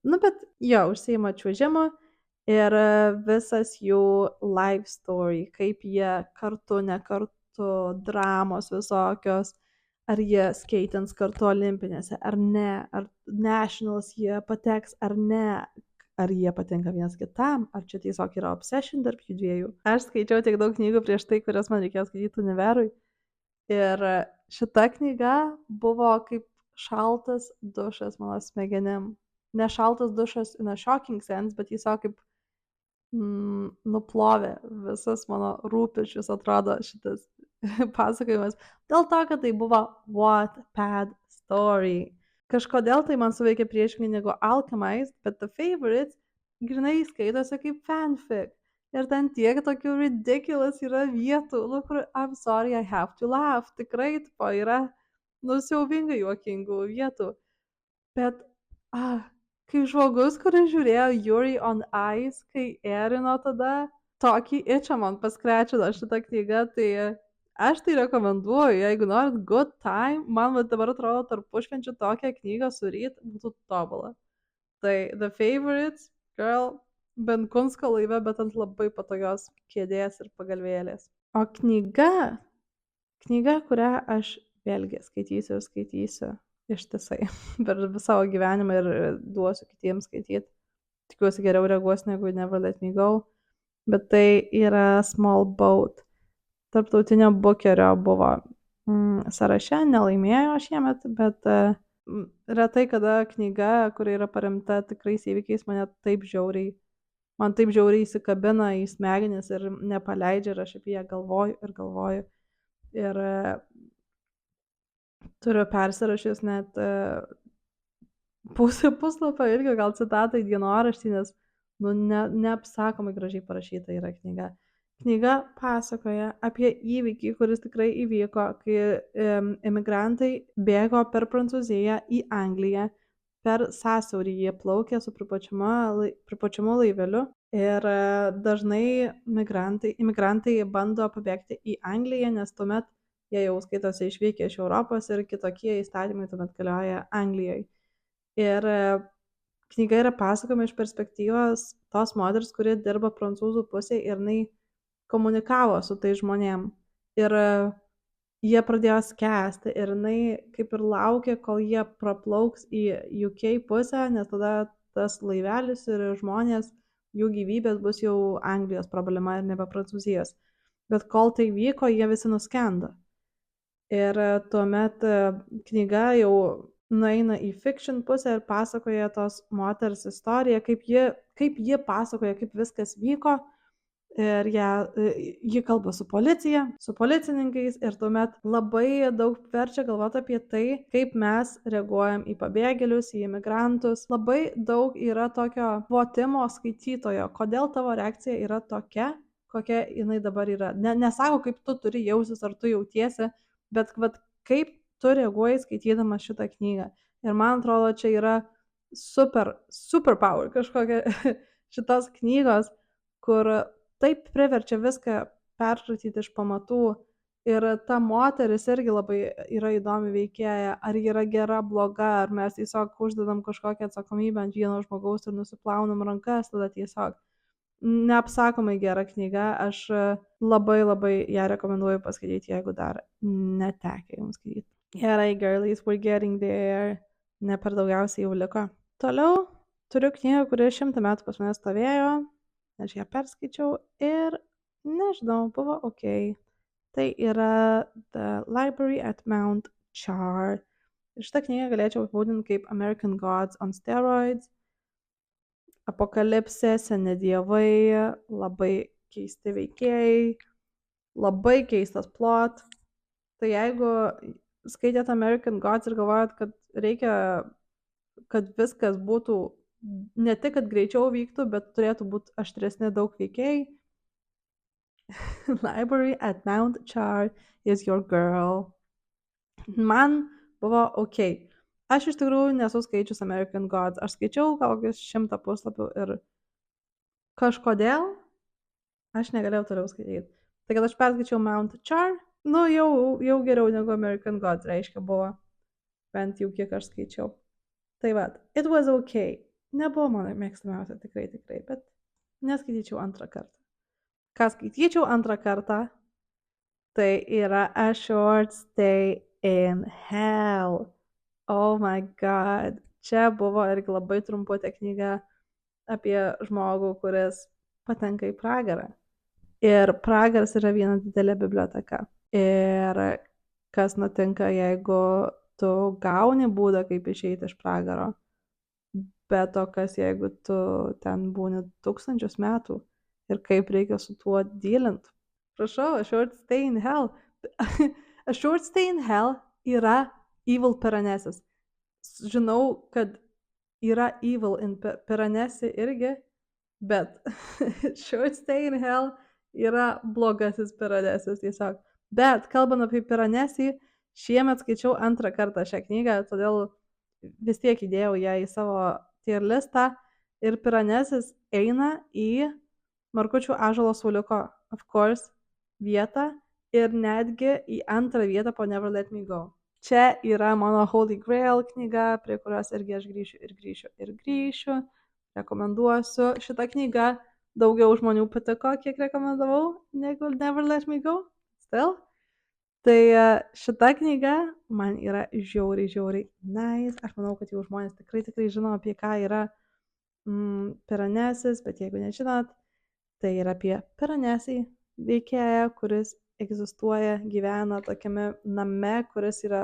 Bet jo, užsiima čiuožimu ir visas jų life story, kaip jie kartu, ne kartu, dramos visokios, ar jie skaitins kartu olimpinėse, ar ne, ar nationals jie pateks, ar ne, ar jie patinka vienas kitam, ar čia tiesiog yra obsession tarp jų dviejų. Aš skaičiau tiek daug knygų prieš tai, kurias man reikėjo skaityti univerui. Ir šita knyga buvo kaip šaltas dušas mano smegenim. Ne šaltas dušas in a shocking sense, bet tiesiog kaip nuplovė visas mano rūpesčius, atrodo, šitas pasakojimas. Dėl to, kad tai buvo Wattpad story. Kažkodėl tai man suveikė priešingai negu Alchemist, bet The Favorites grinai skaitosi kaip fanfic. Ir ten tiek tokių ridiculous yra vietų, kur I'm sorry, I have to laugh. Tikrai yra siaubingai juokingų vietų. Bet, kaip žmogus, kuris žiūrėjo Yuri on Ice, kai erino tada, tokį itchą man paskrečino šitą knygą, tai aš tai rekomenduoju, jeigu norit good time, man dabar atrodo tarpušvenčių tokią knygą suryt būtų tobula. Tai The Favorites, girl, Benkunsko laive, bet ant labai patogios kėdės ir pagalvėlės. O knyga, kurią aš vėlgi skaitysiu ištisai per savo gyvenimą ir duosiu kitiems skaityti. Tikiuosi geriau reaguos negu Never Let Me Go. Bet tai yra Small Boat. Tarptautinio Bookerio buvo sąraše, nelaimėjo šiemet, bet retai kada knyga, kuri yra paremta tikrais įvykiais, man taip žiauriai įsikabina į smegenis ir nepaleidžia ir aš apie ją galvoju. Ir Turiu persirašęs net pusę puslapio irgi gal citatą į dienoraštį, nes nu, neapsakomai gražiai parašyta yra knyga. Knyga pasakoja apie įvykį, kuris tikrai įvyko, kai emigrantai bėgo per Prancūziją į Angliją, per sąsiaurį jie plaukė su pripučiamu laiveliu ir dažnai imigrantai bando pabėgti į Angliją, nes tuomet jie jau skaitosi išvykę iš Europos ir kitokie įstatymai tuomet galioja Anglijoje. Ir knyga yra pasakojama iš perspektyvos tos moters, kuri dirba prancūzų pusėje ir jinai komunikavo su tai žmonėm. Ir jie pradėjo skęsti ir jinai kaip ir laukė, kol jie praplauks į UK pusę, nes tada tas laivelis ir žmonės, jų gyvybės bus jau Anglijos problema ir nebe Prancūzijos. Bet kol tai vyko, jie visi nuskendo. Ir tuomet knyga jau nueina į fiction pusę ir pasakoja tos moters istoriją, kaip ji pasakoja, kaip viskas vyko. Ir ji kalba su policija, su policininkais ir tuomet labai daug verčia galvoti apie tai, kaip mes reaguojam į pabėgėlius, į imigrantus. Labai daug yra tokio votimo skaitytojo, kodėl tavo reakcija yra tokia, kokia jinai dabar yra. Nesako, kaip tu turi jausis ar tu jautiesi, bet kaip tu reaguoji skaitydamas šitą knygą. Ir man atrodo, čia yra super power kažkokia šitos knygos, kur taip priverčia viską perskaityt iš pamatų. Ir ta moteris irgi labai yra įdomi veikėja, ar ji yra gera, bloga, ar mes tiesiog uždedam kažkokią atsakomybę ant vieno žmogaus ir nusiplaunam rankas, tada tiesiog neapsakomai gera knyga, aš labai ją rekomenduoju paskaityti, jeigu dar netekę jums skaityti. Gerai, girlies, we're getting there. Ne per daugiausiai jau liko. Toliau turiu knygą, kuri 100 metų pas mane stovėjo, aš ją perskaičiau ir nežinau, buvo ok. Tai yra The Library at Mount Char. Ir šitą knygą galėčiau apibūdinti kaip American Gods on Steroids. Apokalipsė, seni dievai, labai keisti veikėjai, labai keistas plot. Tai jeigu skaitėt American Gods ir galvojat, kad reikia, kad viskas būtų ne tik, kad greičiau vyktų, bet turėtų būti aštresni daug veikėjai, Library at Mount Char is your girl. Man buvo ok. Aš iš tikrųjų nesu skaičius American Gods. Aš skaičiau gal kokius 100 puslapių ir kažkodėl aš negalėjau toliau skaityti. Tai kad aš perskaičiau Mount Char, nu jau geriau negu American Gods, reiškia buvo. Bent jau kiek aš skaičiau. Tai va, it was ok. Nebuvo mano mėgstamiausia tikrai, bet neskaityčiau antrą kartą. Ką skaityčiau antrą kartą, tai yra A Short Stay in Hell. Oh my god. Čia buvo irgi labai trumputė knyga apie žmogų, kuris patenka į pragarą. Ir pragaras yra viena didelė biblioteka. Ir kas nutinka, jeigu tu gauni būdą, kaip išeiti iš pragaro. Bet to, kas jeigu tu ten būni 1000 metų ir kaip reikia su tuo dylint. Prašau, A Short Stay in Hell. A Short Stay in Hell yra Evil Piranesi. Žinau, kad yra Evil in Piranesi irgi, bet Short Stay in Hell yra blogasis Piranesis tiesiog. Bet kalbant apie Piranesi, šiemet skaičiau antrą kartą šią knygą, todėl vis tiek įdėjau ją į savo tier listą ir Piranesis eina į Markučių ąžuolo suoliuko, of course, vietą ir netgi į antrą vietą po Never Let Me Go. Čia yra mano Holy Grail knyga, prie kurios irgi aš grįšiu. Rekomenduosiu. Šitą knygą daugiau žmonių patiko, kiek rekomendavau, negu Never Let Me Go. Still. Tai šita knyga man yra žiauriai nice. Aš manau, kad jau žmonės tikrai žino, apie ką yra Piranesis, bet jeigu nežinot, tai yra apie Piranesi veikėją, kuris egzistuoja, gyvena tokiame name, kuris yra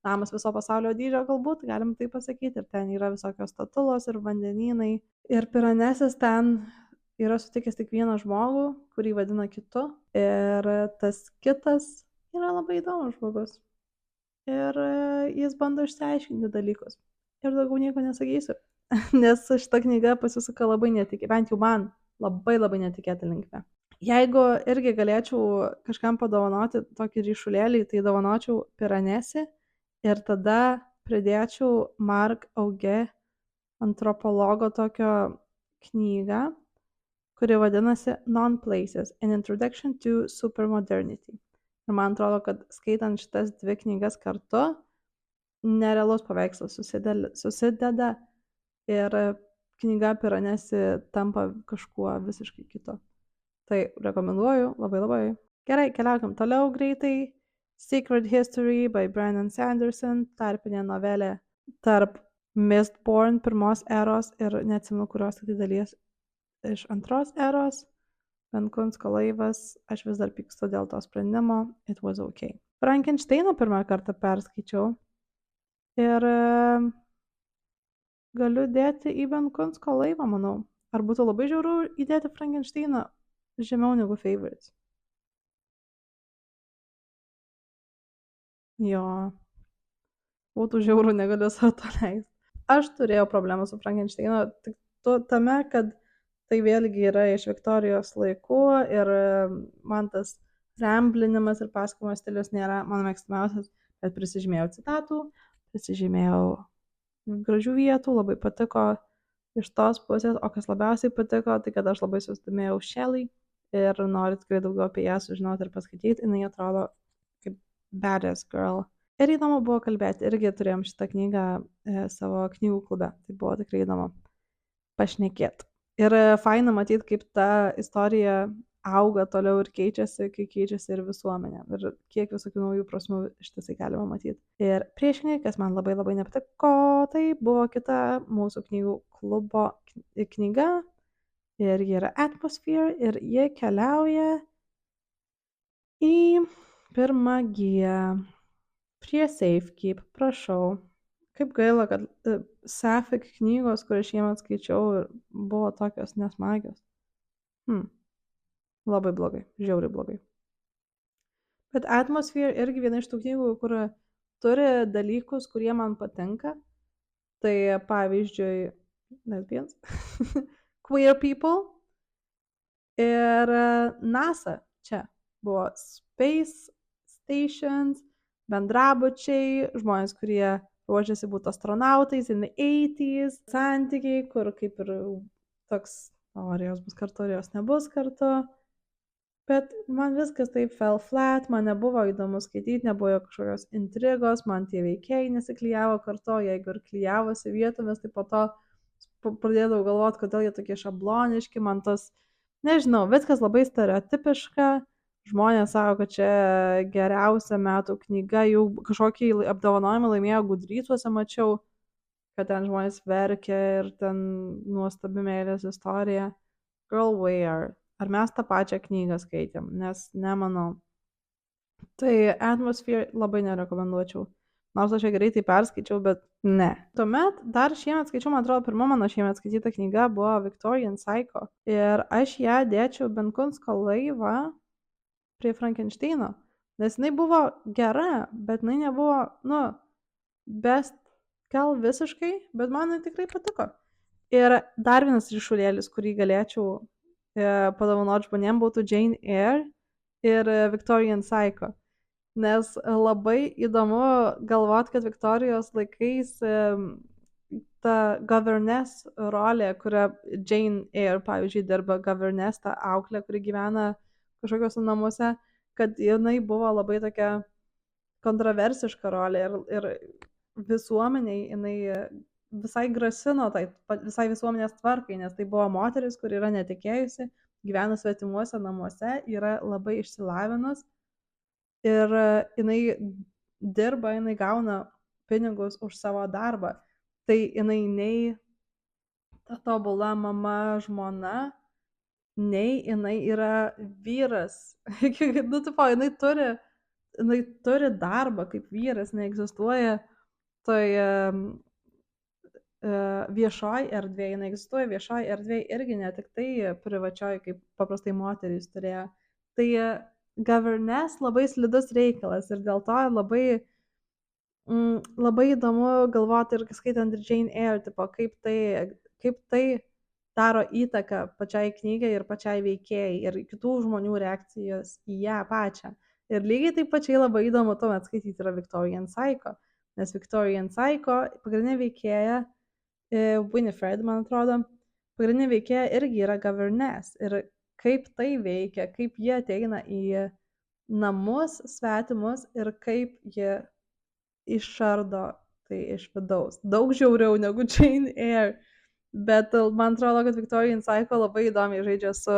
namas viso pasaulio dydžio galbūt, galim tai pasakyti, ir ten yra visokios statulos ir vandenynai. Ir Piranesis ten yra sutikęs tik vieną žmogų, kurį vadina kitu, ir tas kitas yra labai įdomus žmogus. ir jis bando išsiaiškinti dalykus. Ir daugiau nieko nesakysiu, nes šita knyga pasisuka labai netikėtai, bent jau man labai labai netikėta linkme. Jeigu irgi galėčiau kažkam padovanoti tokį ryšulėlį, tai dovanočiau Piranesi ir tada pridėčiau Mark Auge antropologo tokio knygą, kuri vadinasi Non-Places: An Introduction to Supermodernity. Ir man atrodo, kad skaitant šitas dvi knygas kartu, nerealus paveikslas susideda ir knyga Piranesi tampa kažkuo visiškai kitu. Tai rekomenduoju labai labai. Gerai, keliaukim toliau greitai. Secret History by Brandon Sanderson, tarpinė novelė tarp Mistborn pirmos eros ir neatsimenu kurios tai dalies iš antros eros. Benkunsko laivas, aš vis dar pykstu dėl to sprendimo, it was okay. Frankensteiną pirmą kartą perskaičiau ir galiu dėti į Benkunsko laivą, manau. Ar būtų labai žiauru įdėti Frankensteiną žemiau negu Favorites? Jo, būtų žiauru, negaliu savo to leisti. Aš turėjau problemą su Frankensteinu, tik tame, kad tai vėlgi yra iš Viktorijos laikų ir man tas ramblinimas ir pasakojimo stilius nėra mano mėgstamiausias, bet prisižymėjau citatų, prisižymėjau gražių vietų, labai patiko iš tos pusės, o kas labiausiai patiko, tai kad aš labai susidomėjau Shelley ir noriu tikrai daugiau apie ją sužinoti ir paskaityti, jinai atrodo kaip badass girl. Ir įdomu buvo kalbėti, irgi turėjom šitą knygą savo knygų klube, tai buvo tikrai įdomu pašnekėti. Ir faina matyti, kaip ta istorija auga toliau ir keičiasi, kai keičiasi ir visuomenė. Ir kiek visokių naujų prasmių ištisai galima matyti. Ir priešingai, kas man labai labai nepatiko, tai buvo kita mūsų knygų klubo knyga. Ir ji yra Atmosphere ir ji keliauja į pirmą giją. Prie Safekeep, prašau. Kaip gaila, kad Sapphic knygos, kurias šiemet skaičiau, buvo tokios nesmagios. Labai blogai, žiauriai blogai. Bet Atmosphere irgi viena iš tų knygų, kur turi dalykus, kurie man patinka. Tai pavyzdžiui, lesbians, queer people ir NASA čia buvo Space Stations, bendrabučiai, žmonės, kurie ruošiasi būti astronautais in the 80s, santykiai, kur kaip ir toks, ar jos bus kartu, ar jos nebus kartu. Bet man viskas taip fell flat, man nebuvo įdomu skaityti, nebuvo kažkokios intrigos, man tie veikėjai nesiklijavo kartu, jeigu ir klijavosi vietomis, tai po to pradėdavau galvoti, kodėl jie tokie šabloniški, man tas, nežinau, viskas labai stereotipiška. Žmonės sako, kad čia geriausia metų knyga, jau kažkokį apdovanojimą laimėjo Gudrycuose, mačiau, kad ten žmonės verkia ir ten nuostabi meilės istorija. Girl, where? Ar mes tą pačią knygą skaitėm? Nes nemanau. Tai Atmosphere labai nerekomenduočiau. Nors aš ją greitai perskaičiau, bet ne. Tuomet dar šiemet skaičiau, man atrodo, pirma mano šiemet skaityta knyga buvo Victorian Psycho. Ir aš ją dėčiau Benkunsko laivą prie Frankensteino, nes jinai buvo gera, bet jinai nebuvo, best gal visiškai, bet man tikrai patiko. Ir dar vienas ryšulėlis, kurį galėčiau padovanoti žmonėm, būtų Jane Eyre ir Victorian Psycho. Nes labai įdomu galvoti, kad Viktorijos laikais ta governess rolė, kurią Jane Eyre, pavyzdžiui, dirba governess, ta auklė, kuri gyvena kažkokiuose namuose, kad jinai buvo labai tokia kontroversiška rolė ir visuomeniai jinai visai grasino tai visai visuomenės tvarkai, nes tai buvo moteris, kuri yra netikėjusi, gyvena svetimuose namuose, yra labai išsilavinus ir jinai dirba, jinai gauna pinigus už savo darbą. Tai jinai nei ta tobula mama, žmona, nei jinai yra vyras. Jinai turi darbą kaip vyras, neegzistuoja toje viešoj erdvėje, jinai egzistuoja viešoj erdvėje irgi, ne tik tai privačioj, kaip paprastai moterys turėjo. Tai governess labai slidus reikalas ir dėl to labai Labai įdomu galvoti ir skaitant ir Jane Eyre, tipo, kaip tai daro įtaką pačiai knygai ir pačiai veikėjai ir kitų žmonių reakcijos į ją pačią. Ir lygiai taip pačiai labai įdomu tuomet skaityti yra Victorian Psycho, nes Victorian Psycho pagrindinė veikėja, Winifred, man atrodo, pagrindinė veikėja irgi yra governess. Ir kaip tai veikia, kaip jie ateina į namus svetimus ir kaip jie išardo tai iš vidaus. Daug žiauriau negu Jane Eyre. Bet man atrodo, kad Victorian Psycho labai įdomiai žaidžia su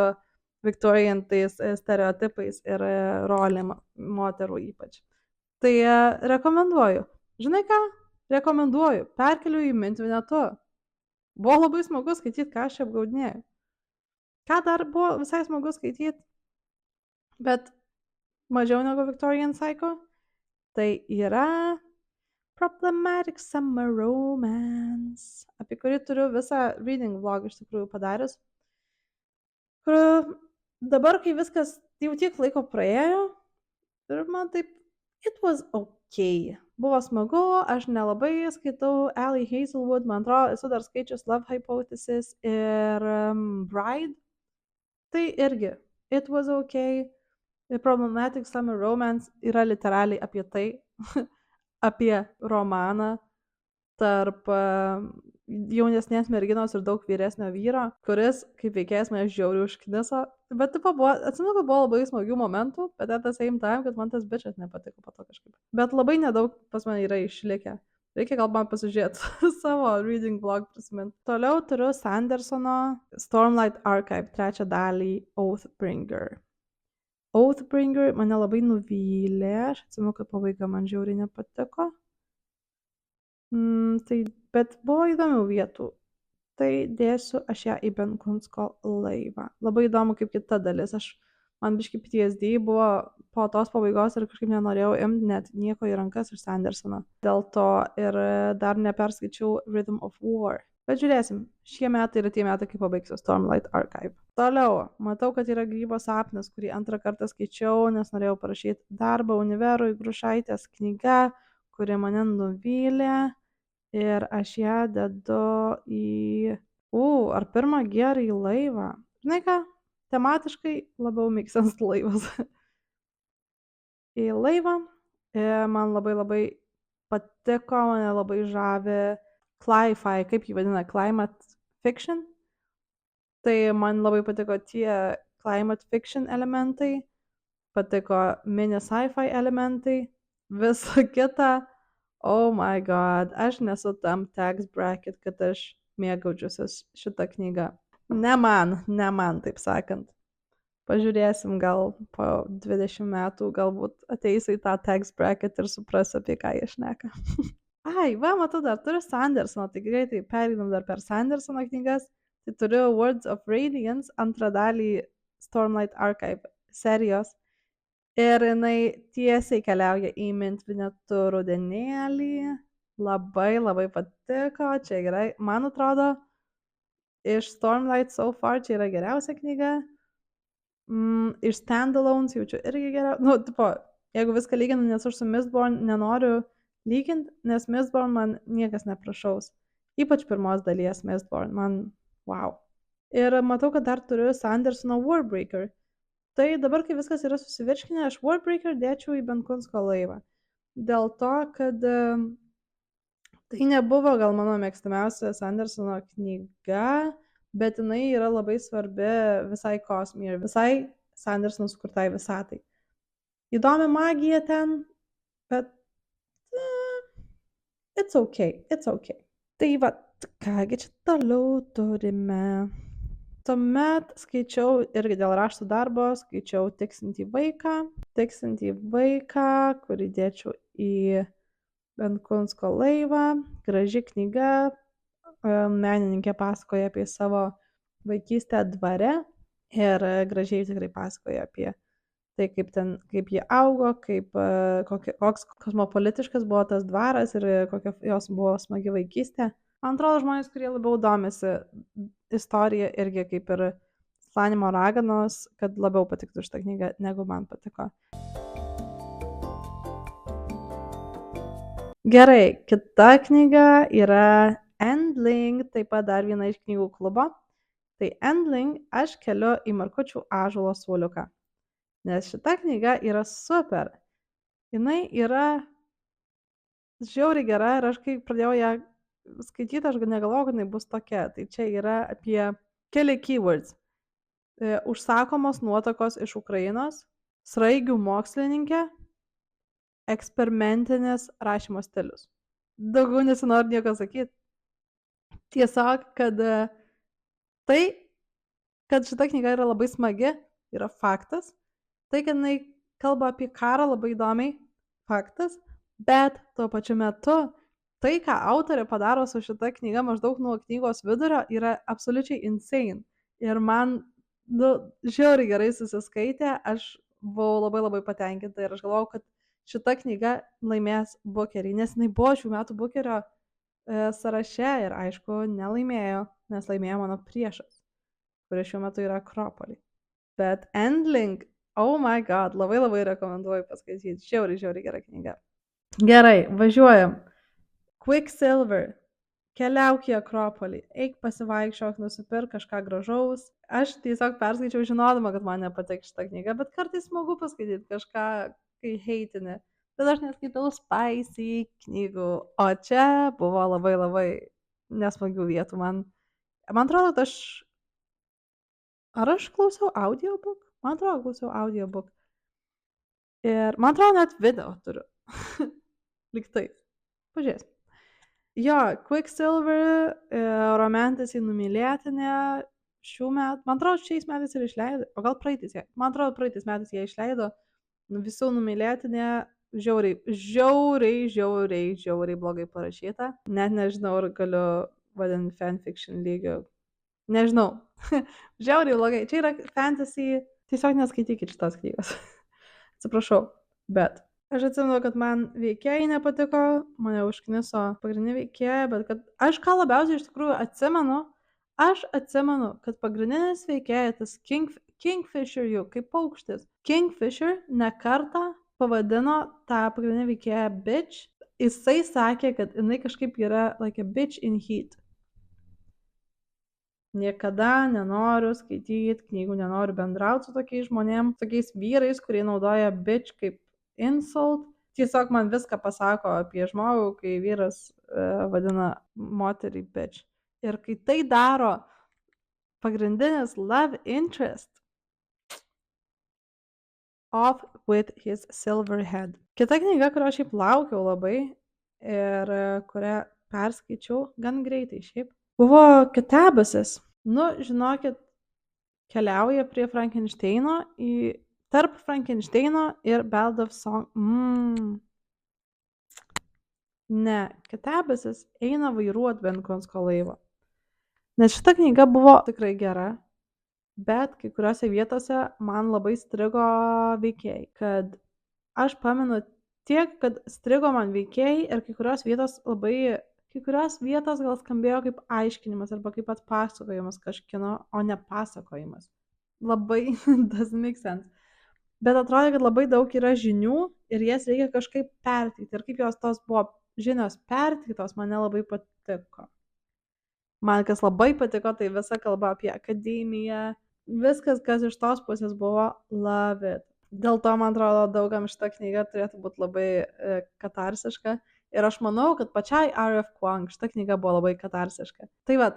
Victorian tais stereotipais ir rolėm moterų ypač. Tai rekomenduoju. Žinai ką? Rekomenduoju. Perkeliu į Mintvinetu. Buvo labai smagu skaityti, ką aš čia apgaudinėjau. Ką dar buvo visai smagu skaityti, bet mažiau negu Victorian Psycho, tai yra Problematic Summer Romance, apie kurį turiu visą reading vlog iš tikrųjų padarius. Kur dabar, kai viskas jau tiek laiko praėjo, ir man taip, it was okay. Buvo smagu, aš nelabai skaitau Allie Hazelwood, man atrodo, esu dar skaičius Love Hypothesis ir Bride. Tai irgi, it was okay. Problematic Summer Romance yra literaliai apie tai, apie romaną tarp jaunesnės merginos ir daug vyresnio vyro, kuris, kaip veikėjas, mane žiauriai užkniso. Bet, atsimenu, kad buvo labai smagių momentų, bet at the same time, kad man tas bičias nepatiko po to kažkaip. Bet labai nedaug pas mane yra išlikę. Reikia gal man pasižiūrėti savo reading vlog prisiminti. Toliau turiu Sandersono Stormlight Archive 3 dalį Oathbringer. Oathbringer mane labai nuvylė, aš atsimenu, kad pabaiga man žiauriai nepatiko. Bet buvo įdomių vietų. Tai dėsiu aš ją į Benkunsko laivą. Labai įdomu kaip kita dalis. Man biškai PTSD buvo po tos pabaigos ir kažkaip nenorėjau imti net nieko į rankas iš Sandersono. Dėl to ir dar neperskaičiau Rhythm of War. Bet žiūrėsim, šie metai yra tie metai, kai pabaigsiu Stormlight Archive. Toliau, matau, kad yra Grybo sapnas, kurį antrą kartą skaičiau, nes norėjau parašyti darbą Univerui Grušaitės knyga, kuri mane nuvylė. Ir aš ją dedu į... ar pirmą gerą į laivą. Žinai ką? Tematiškai labiau make sense laivas. Į laivą. Man labai patiko, mane labai žavi cli-fi, kaip jį vadina, climate fiction. Tai man labai patiko tie climate fiction elementai, patiko mini sci-fi elementai, visa kita. Oh my god, aš nesu tam tax bracket, kad aš mėgaudžiuosi šitą knygą. Ne man, taip sakant. Pažiūrėsim, gal po 20 metų galbūt ateis į tą tax bracket ir supras, apie ką jie šneka. Matau, dar turiu Sandersono, tai greitai pereinam dar per Sandersono knygas. Tai turiu Words of Radiance, antrą dalį Stormlight Archive serijos. Ir jinai tiesiai keliauja į Mintvinetų rudenėlį. Labai patiko, čia gerai. Man atrodo, iš Stormlight so far čia yra geriausia knyga. Iš Standalones jaučiu irgi geriausia. Jeigu viską lyginu, nes aš su Mistborn nenoriu lyginti, nes Mistborn man niekas neprašaus. Ypač pirmos dalies Mistborn, man wow. Ir matau, kad dar turiu Sandersono Warbreaker. Tai dabar, kai viskas yra susivirškinę, aš Warbreaker dėčiau į Benkunsko laivą. Dėl to, kad tai nebuvo gal mano mėgstamiausia Sandersono knyga, bet jinai yra labai svarbi visai kosmijai ir visai Sandersono sukurtai visatai. Įdomi magija ten, bet it's okay. Tai kągi čia toliau turime. Tuomet skaičiau irgi dėl rašto darbo, skaičiau Tiksintį vaiką, kurį dėčiau į Benkunsko laivą. Graži knyga, menininkė pasakoja apie savo vaikystę dvare ir gražiai tikrai pasakoja apie tai, kaip jie augo, koks kosmopolitiškas buvo tas dvaras ir kokia jos buvo smagi vaikystė. Man atrodo, žmonės, kurie labiau domisi istorija irgi kaip ir Slanimo raganos, kad labiau patiktų šitą knygą, negu man patiko. Gerai, kita knyga yra Endling, taip pat dar viena iš knygų klubo. Tai Endling aš keliu į Markučių ąžuolo suoliuką, nes šita knyga yra super. Jinai yra žiauriai gera ir aš kai pradėjau ją skaityti, aš negalvojau, kad jinai bus tokia. Tai čia yra apie keli keywords. Užsakomos nuotakos iš Ukrainos, sraigių mokslininkė, eksperimentinis rašymo stilius. Daugiau nesinori nieko sakyti. Tiesiog, kad tai, kad šita knyga yra labai smagi, yra faktas. Tai, kad jinai kalba apie karą labai įdomiai, faktas. Bet tuo pačiu metu, tai, ką autorė padaro su šita knyga maždaug nuo knygos vidurio, yra absoliučiai insane. Ir man, žiauriai gerai susiskaitė, aš buvau labai labai patenkinta ir aš galvojau, kad šita knyga laimės Bookerį, nes jinai buvo šių metų Bookerio sąraše ir aišku nelaimėjo, nes laimėjo mano priešas, kuris šiuo metu yra Akropolį. Bet Endling, oh my god, labai labai rekomenduoju paskaityti, žiauriai, žiauriai gera knyga. Gerai, važiuojam. Quicksilver. Keliauk į Akropolį, eik pasivaikščiok, nusipirk kažką gražaus. Aš tiesiog perskaičiau žinodama, kad man nepatiks šitą knygą, bet kartais smagu paskaityti kažką, kai heitini. Bet aš neskaitau spicy knygų, o čia buvo labai labai nesmagių vietų. Man atrodo, kad ar aš klausiau audiobook? Man atrodo, klausiau audiobook. Ir man atrodo, net video turiu. Liktai. Pažiūrėsim. Jo, Quicksilver, romantis į numylėtinę šių metų, man atrodo, šiais metais ir išleido, o gal praeitais, man atrodo, praeitais metais jie išleido visų numylėtinė, žiauriai, žiauriai, žiauriai, žiauriai blogai parašyta. Net nežinau, ar galiu vadinti fanfiction lygio. Nežinau. Žiauriai blogai. Čia yra fantasy, tiesiog neskaitykit šitos knygos. Atsiprašau, bet aš atsimenu, kad man veikėjai nepatiko, mane užkniso pagrindinė veikėja, bet kad aš ką labiausiai iš tikrųjų atsimenu, kad pagrindinis veikėjas, tas Kingfisher jau kaip paukštis. Kingfisher nekartą pavadino tą pagrindinę veikėją bitch. Jisai sakė, kad jinai kažkaip yra like a bitch in heat. Niekada nenoriu skaityti knygų, nenoriu bendrauti su tokiais žmonėms, tokiais vyrais, kurie naudoja bitch kaip insult. Tiesiog man viską pasako apie žmogų, kai vyras vadina moterį bitch. Ir kai tai daro pagrindinis love interest, off with his silver head. Kita knyga, kurio šiaip laukiau labai ir kurią perskaičiau gan greitai šiaip, buvo Kitabasis. Nu, žinokit, keliauja prie Frankensteino tarp Frankensteino ir Ballad of Song. Ne, Kitabasis eina vairuot Benkonsko laivą. Nes šita knyga buvo tikrai gera, bet kai kuriuose vietose man labai strigo veikėjai. Kad aš pamenu tiek, kad strigo man veikėjai ir kai kurios vietos gal skambėjo kaip aiškinimas arba kaip atpasakojimas kažkino, o ne pasakojimas. Labai doesn't make sense. Bet atrodė, kad labai daug yra žinių ir jas reikia kažkaip perteikti. Ir kaip jos tos buvo žinios perteiktos, man nelabai patiko. Man kas labai patiko, tai visa kalba apie akademiją. Viskas, kas iš tos pusės buvo love it. Dėl to, man atrodo, daugam šita knyga turėtų būti labai katarsiška. Ir aš manau, kad pačiai R.F. Kuang šita knyga buvo labai katarsiška. Tai va,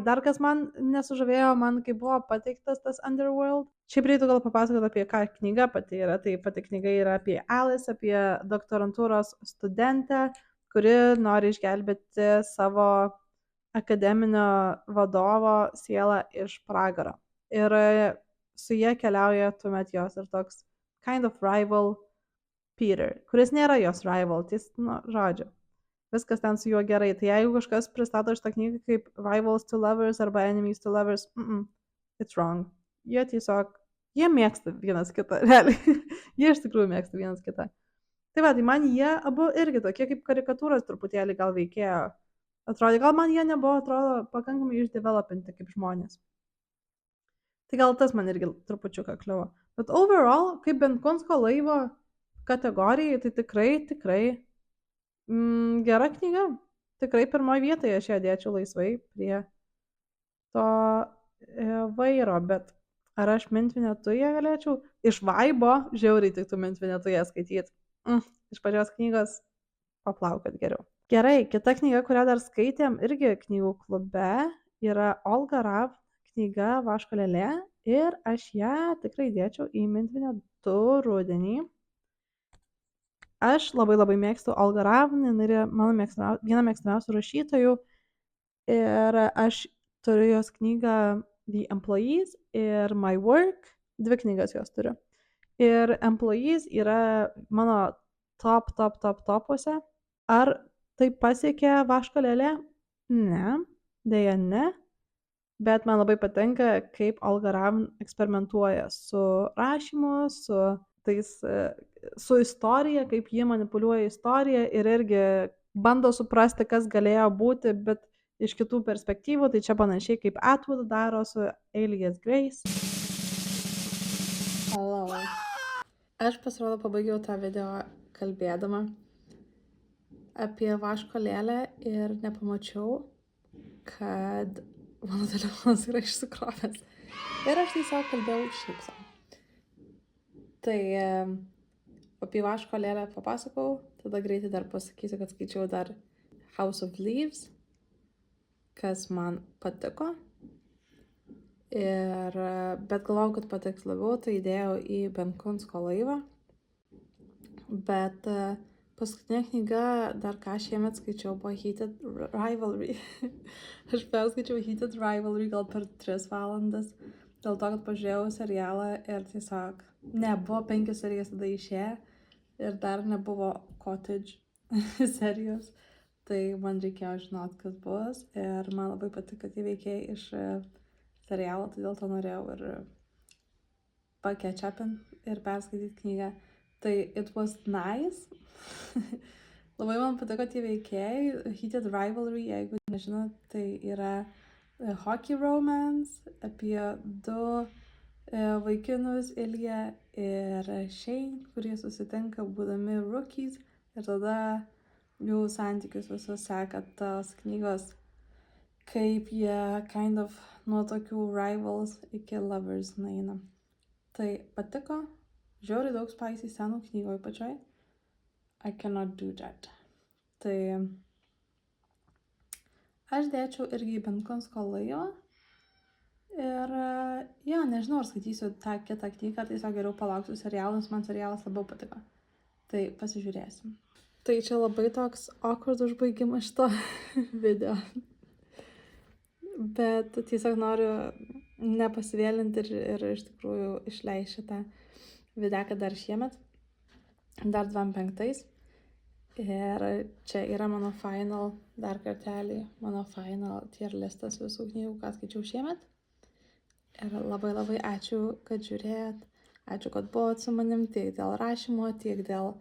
dar kas man nesužavėjo, man kai buvo pateiktas tas Underworld. Šiaip reiktų gal papasakoti apie ką knyga pati yra. Tai pati knyga yra apie Alice, apie doktorantūros studentę, kuri nori išgelbėti savo akademinio vadovo sielą iš pragaro. Ir su jie keliauja tuomet jos ir toks kind of rival Peter, kuris nėra jos rival, žodžiu. Viskas ten su juo gerai. Tai jeigu kažkas pristato šitą knygą kaip rivals to lovers arba enemies to lovers, it's wrong. Jie mėgsta vienas kitą, realiai. Jie iš tikrųjų mėgsta vienas kitą. Tai va, tai man jie abu irgi tokie kaip karikatūros truputėlį gal veikėjo. Atrodė, gal man jie nebuvo, atrodo, pakankamai išdevelopinti kaip žmonės. Tai gal tas man irgi trupučiuką kliuvo. Bet overall, kaip Benkonsko laivo kategorijai, tai tikrai Gera knyga. Tikrai pirmoje vietoje aš ją dėčiau laisvai prie to vairo, bet ar aš mintvinetuje galėčiau? Iš vaibo žiauriai tiktų mintvinetuje skaityti. Iš pačios knygos paplaukot geriau. Gerai, kita knyga, kurią dar skaitėm, irgi knygų klube, yra Olga Ravn knyga Vaško lėlė ir aš ją tikrai dėčiau į mintvinetų rudenį. Aš labai labai mėgstu Olga Ravn, jinai yra mano viena mėgstamiausių rašytojų ir aš turiu jos knygą The Employees ir My Work, 2 knygas jos turiu. Ir Employees yra mano topuose. Ar tai pasiekė Vaško lėlė? Ne, dėja ne. Bet man labai patinka, kaip Olga Ravn eksperimentuoja su rašymu, su istorija, kaip ji manipuliuoja istoriją ir irgi bando suprasti, kas galėjo būti, bet iš kitų perspektyvų. Tai čia panašiai kaip Atwood daro su Alias Grace. Hello. Aš pasirodo pabaigiau tą video kalbėdama apie Vaško lėlę ir nepamačiau, kad mano telefonas yra išsikrovęs. Ir aš tiesiog kalbėjau šiaip savo. Tai apie Vaško lėlę papasakau, tada greitai dar pasakysiu, kad skaičiau dar House of Leaves, kas man patiko. Bet galvojau, kad patiks labiau, tai įdėjau į Ben Kunsko laivą. Bet paskutinė knyga, dar ką šiemet skaičiau, buvo Heated Rivalry. Aš perskaičiau Heated Rivalry gal per 3 valandas, dėl to, kad pažiūrėjau serialą ir tiesiog nebuvo 5 serijas tada išėję ir dar nebuvo Cottage serijos. Tai man reikėjo žinot, kas bus ir man labai patiko tie veikėjai iš serialo, tai dėl to norėjau ir paketchupint ir perskaityti knygą. Tai it was nice. Labai man patiko tie veikėjai. Heated Rivalry, jeigu nežinot, tai yra hockey romance apie 2 vaikinus, Ilja ir Shane, kurie susitinka būdami rookies ir tada jų santykius visus seka tos knygos, kaip jie kind of nuo tokių rivals iki lovers nueina. Tai patiko, žiauriai daug spicy scenų knygoje pačioj. I cannot do that. Tai aš dėčiau irgi į Ben Kunsko laivą. Ir jo, nežinau, ar skaitysiu tą kitą knygą, tiesiog geriau palauksiu serialą, nes man serialas labiau patiko. Tai pasižiūrėsim. Tai čia labai toks awkward užbaigimas šito video. Bet tiesiog noriu nepasivėlinti ir iš tikrųjų išleisti šitą videką dar šiemet, dar 25. Ir čia yra mano final, dar kartelį, mano final tier listas visų knygų, ką skaičiau šiemet. Ir labai labai ačiū, kad žiūrėjot, ačiū, kad buvot su manim tiek dėl rašymo, tiek dėl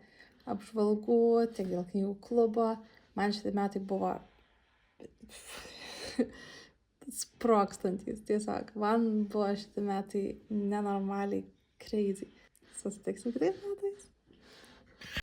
apžvalgų, tiek dėl knygų klubo. Man šitie metai buvo sprogstantis, tiesiog. Man buvo šitie metai nenormaliai crazy. Susitiksim kitais metais.